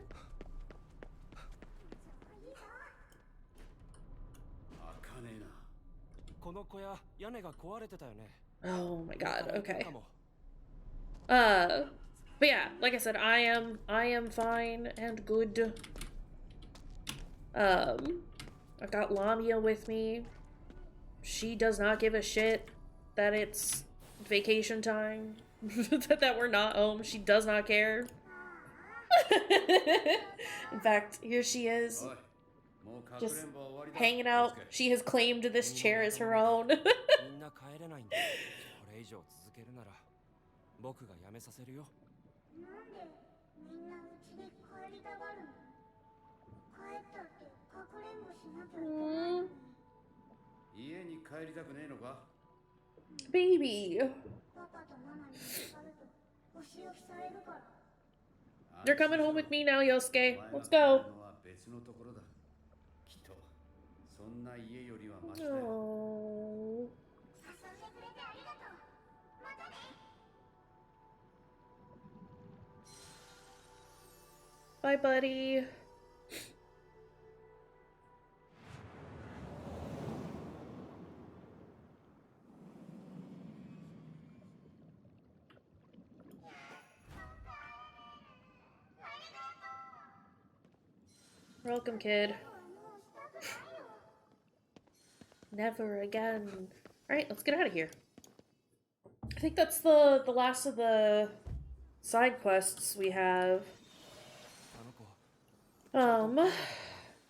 Speaker 1: Oh my god, okay. But yeah, like I said, I am fine and good. I've got Lamia with me. She does not give a shit that it's vacation time. that we're not home. She does not care. In fact, here she is. Just hanging out. She has claimed this chair as her own.
Speaker 3: みんな帰れないんだ。これ以上続けるなら僕が辞めさせるよ。
Speaker 5: なんでみんなうちに帰りたがるの？帰ったってかくれんぼしなきゃいけないのに。
Speaker 4: 家に帰りたくねえのか？
Speaker 1: Baby.
Speaker 5: パパとママにかかるとお仕置きされるから。
Speaker 1: You're coming home with me now, Yosuke. Let's go.
Speaker 4: 別のところだ。きっとそんな家よりはマシだよ。
Speaker 1: Oh.
Speaker 5: 誘ってくれてありがとう。またね。
Speaker 1: Bye, buddy. welcome, kid. Never again. Alright, let's get out of here. I think that's the last of the side quests we have.
Speaker 3: あの子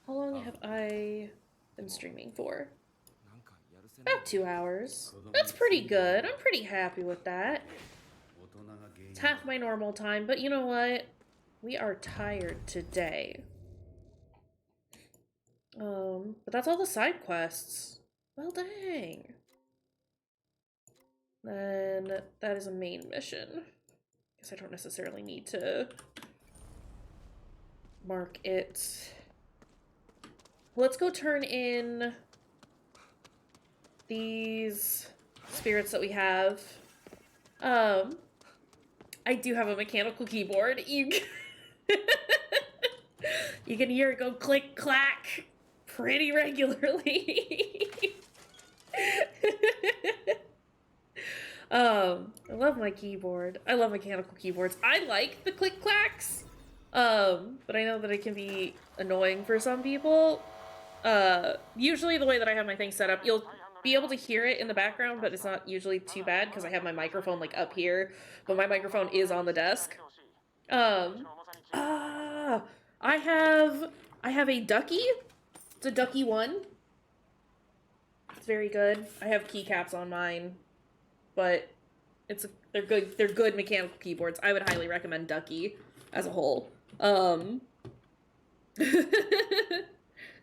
Speaker 1: How long have I been streaming for?
Speaker 3: なんかやるせない
Speaker 1: About 2 hours. That's pretty good. I'm pretty happy with that.
Speaker 4: 大人が原因
Speaker 1: It's half my normal time, but you know what? We are tired today. But that's all the side quests. Well, dang. Then that is a main mission. Guess I don't necessarily need to mark it. Let's go turn in these spirits that we have. I do have a mechanical keyboard. You you can hear it go click clack pretty regularly. I love my keyboard. I love mechanical keyboards. I like the click clacks. But I know that it can be annoying for some people. Usually the way that I have my thing set up, you'll be able to hear it in the background, but it's not usually too bad because I have my microphone like up here, but my microphone is on the desk. I have a ducky. It's a ducky 1. It's very good. I have keycaps on mine, but they're good mechanical keyboards. I would highly recommend Ducky as a whole.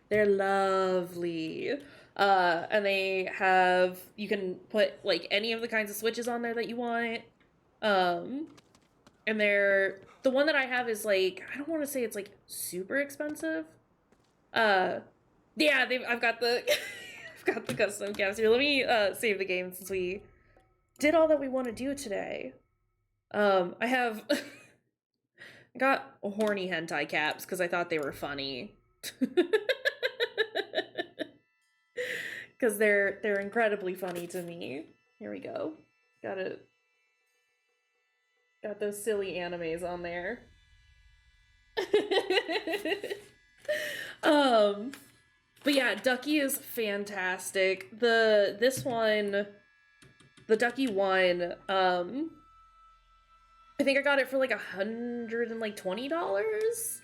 Speaker 1: They're lovely. And they have, you can put like any of the kinds of switches on there that you want. And the one that I have is like, I don't want to say it's like super expensive. Yeah, I've got the, I've got the custom caps here. Let me, save the game since we did all that we want to do today. I have, I got horny hentai caps because I thought they were funny. Because they're incredibly funny to me. Here we go. Got those silly animes on there. But yeah, Ducky is fantastic. The Ducky 1, I think I got it for like $120.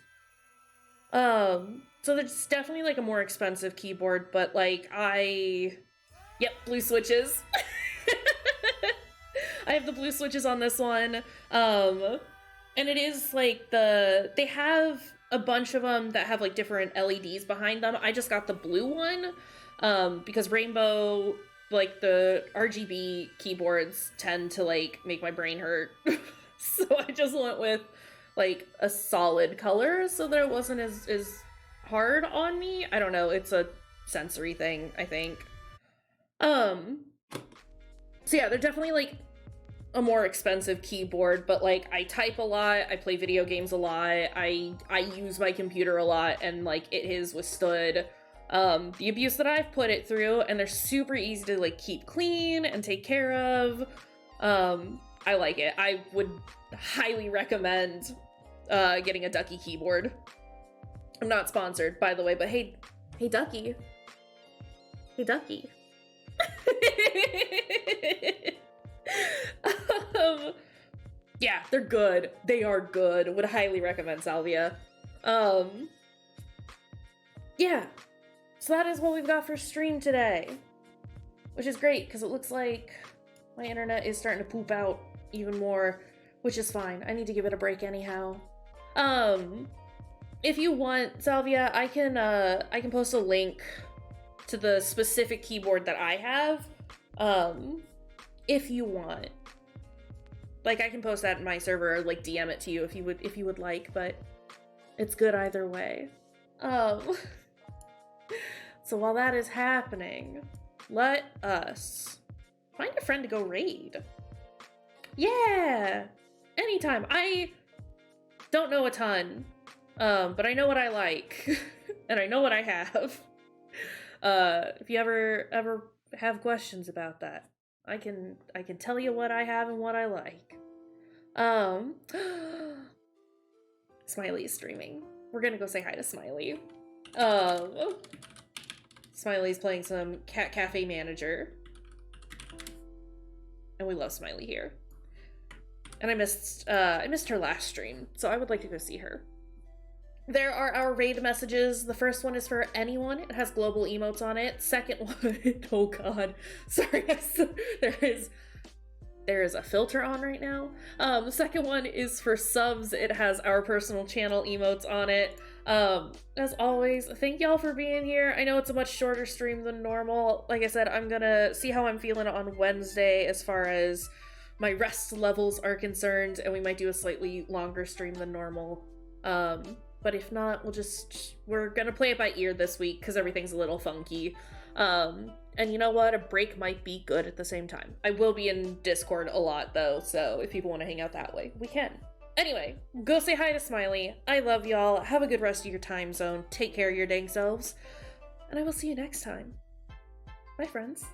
Speaker 1: So there's definitely like a more expensive keyboard, but like yep, blue switches. I have the blue switches on this one. And it is like they have a bunch of them that have like different LEDs behind them. I just got the blue one, because rainbow, like the RGB keyboards tend to like make my brain hurt. So I just went with like a solid color so that it wasn't as hard on me. I don't know, it's a sensory thing, I think. So yeah, they're definitely like a more expensive keyboard, but like I type a lot, I play video games a lot, I use my computer a lot, and like it has withstood the abuse that I've put it through, and they're super easy to like keep clean and take care of. I like it. I would highly recommend getting a Ducky keyboard. I'm not sponsored, by the way, but hey Ducky. Hey Ducky. Yeah, they're good. They are good. Would highly recommend Salvia. Yeah. So that is what we've got for stream today. Which is great, because it looks like my internet is starting to poop out even more, which is fine. I need to give it a break anyhow. If you want, Salvia, I can post a link to the specific keyboard that I have, if you want. Like, I can post that in my server, or like DM it to you if you would like, but it's good either way. So while that is happening, let us find a friend to go raid. Yeah! Anytime. I don't know a ton, but I know what I like, and I know what I have. If you ever have questions about that, I can tell you what I have and what I like. Smiley is streaming. We're gonna go say hi to Smiley. Smiley's playing some Cat Cafe Manager. And we love Smiley here. And I missed her last stream, so I would like to go see her. There are our raid messages. The first one is for anyone. It has global emotes on it. Second one, oh god, sorry, there is a filter on right now. The second one is for subs. It has our personal channel emotes on it. As always, thank y'all for being here. I know it's a much shorter stream than normal. Like I said, I'm gonna see how I'm feeling on Wednesday as far as my rest levels are concerned, and we might do a slightly longer stream than normal. But if not, we're gonna play it by ear this week because everything's a little funky. And you know what? A break might be good at the same time. I will be in Discord a lot though, so if people want to hang out that way, we can. Anyway, go say hi to Smiley. I love y'all. Have a good rest of your time zone. Take care of your dang selves. And I will see you next time. Bye, friends.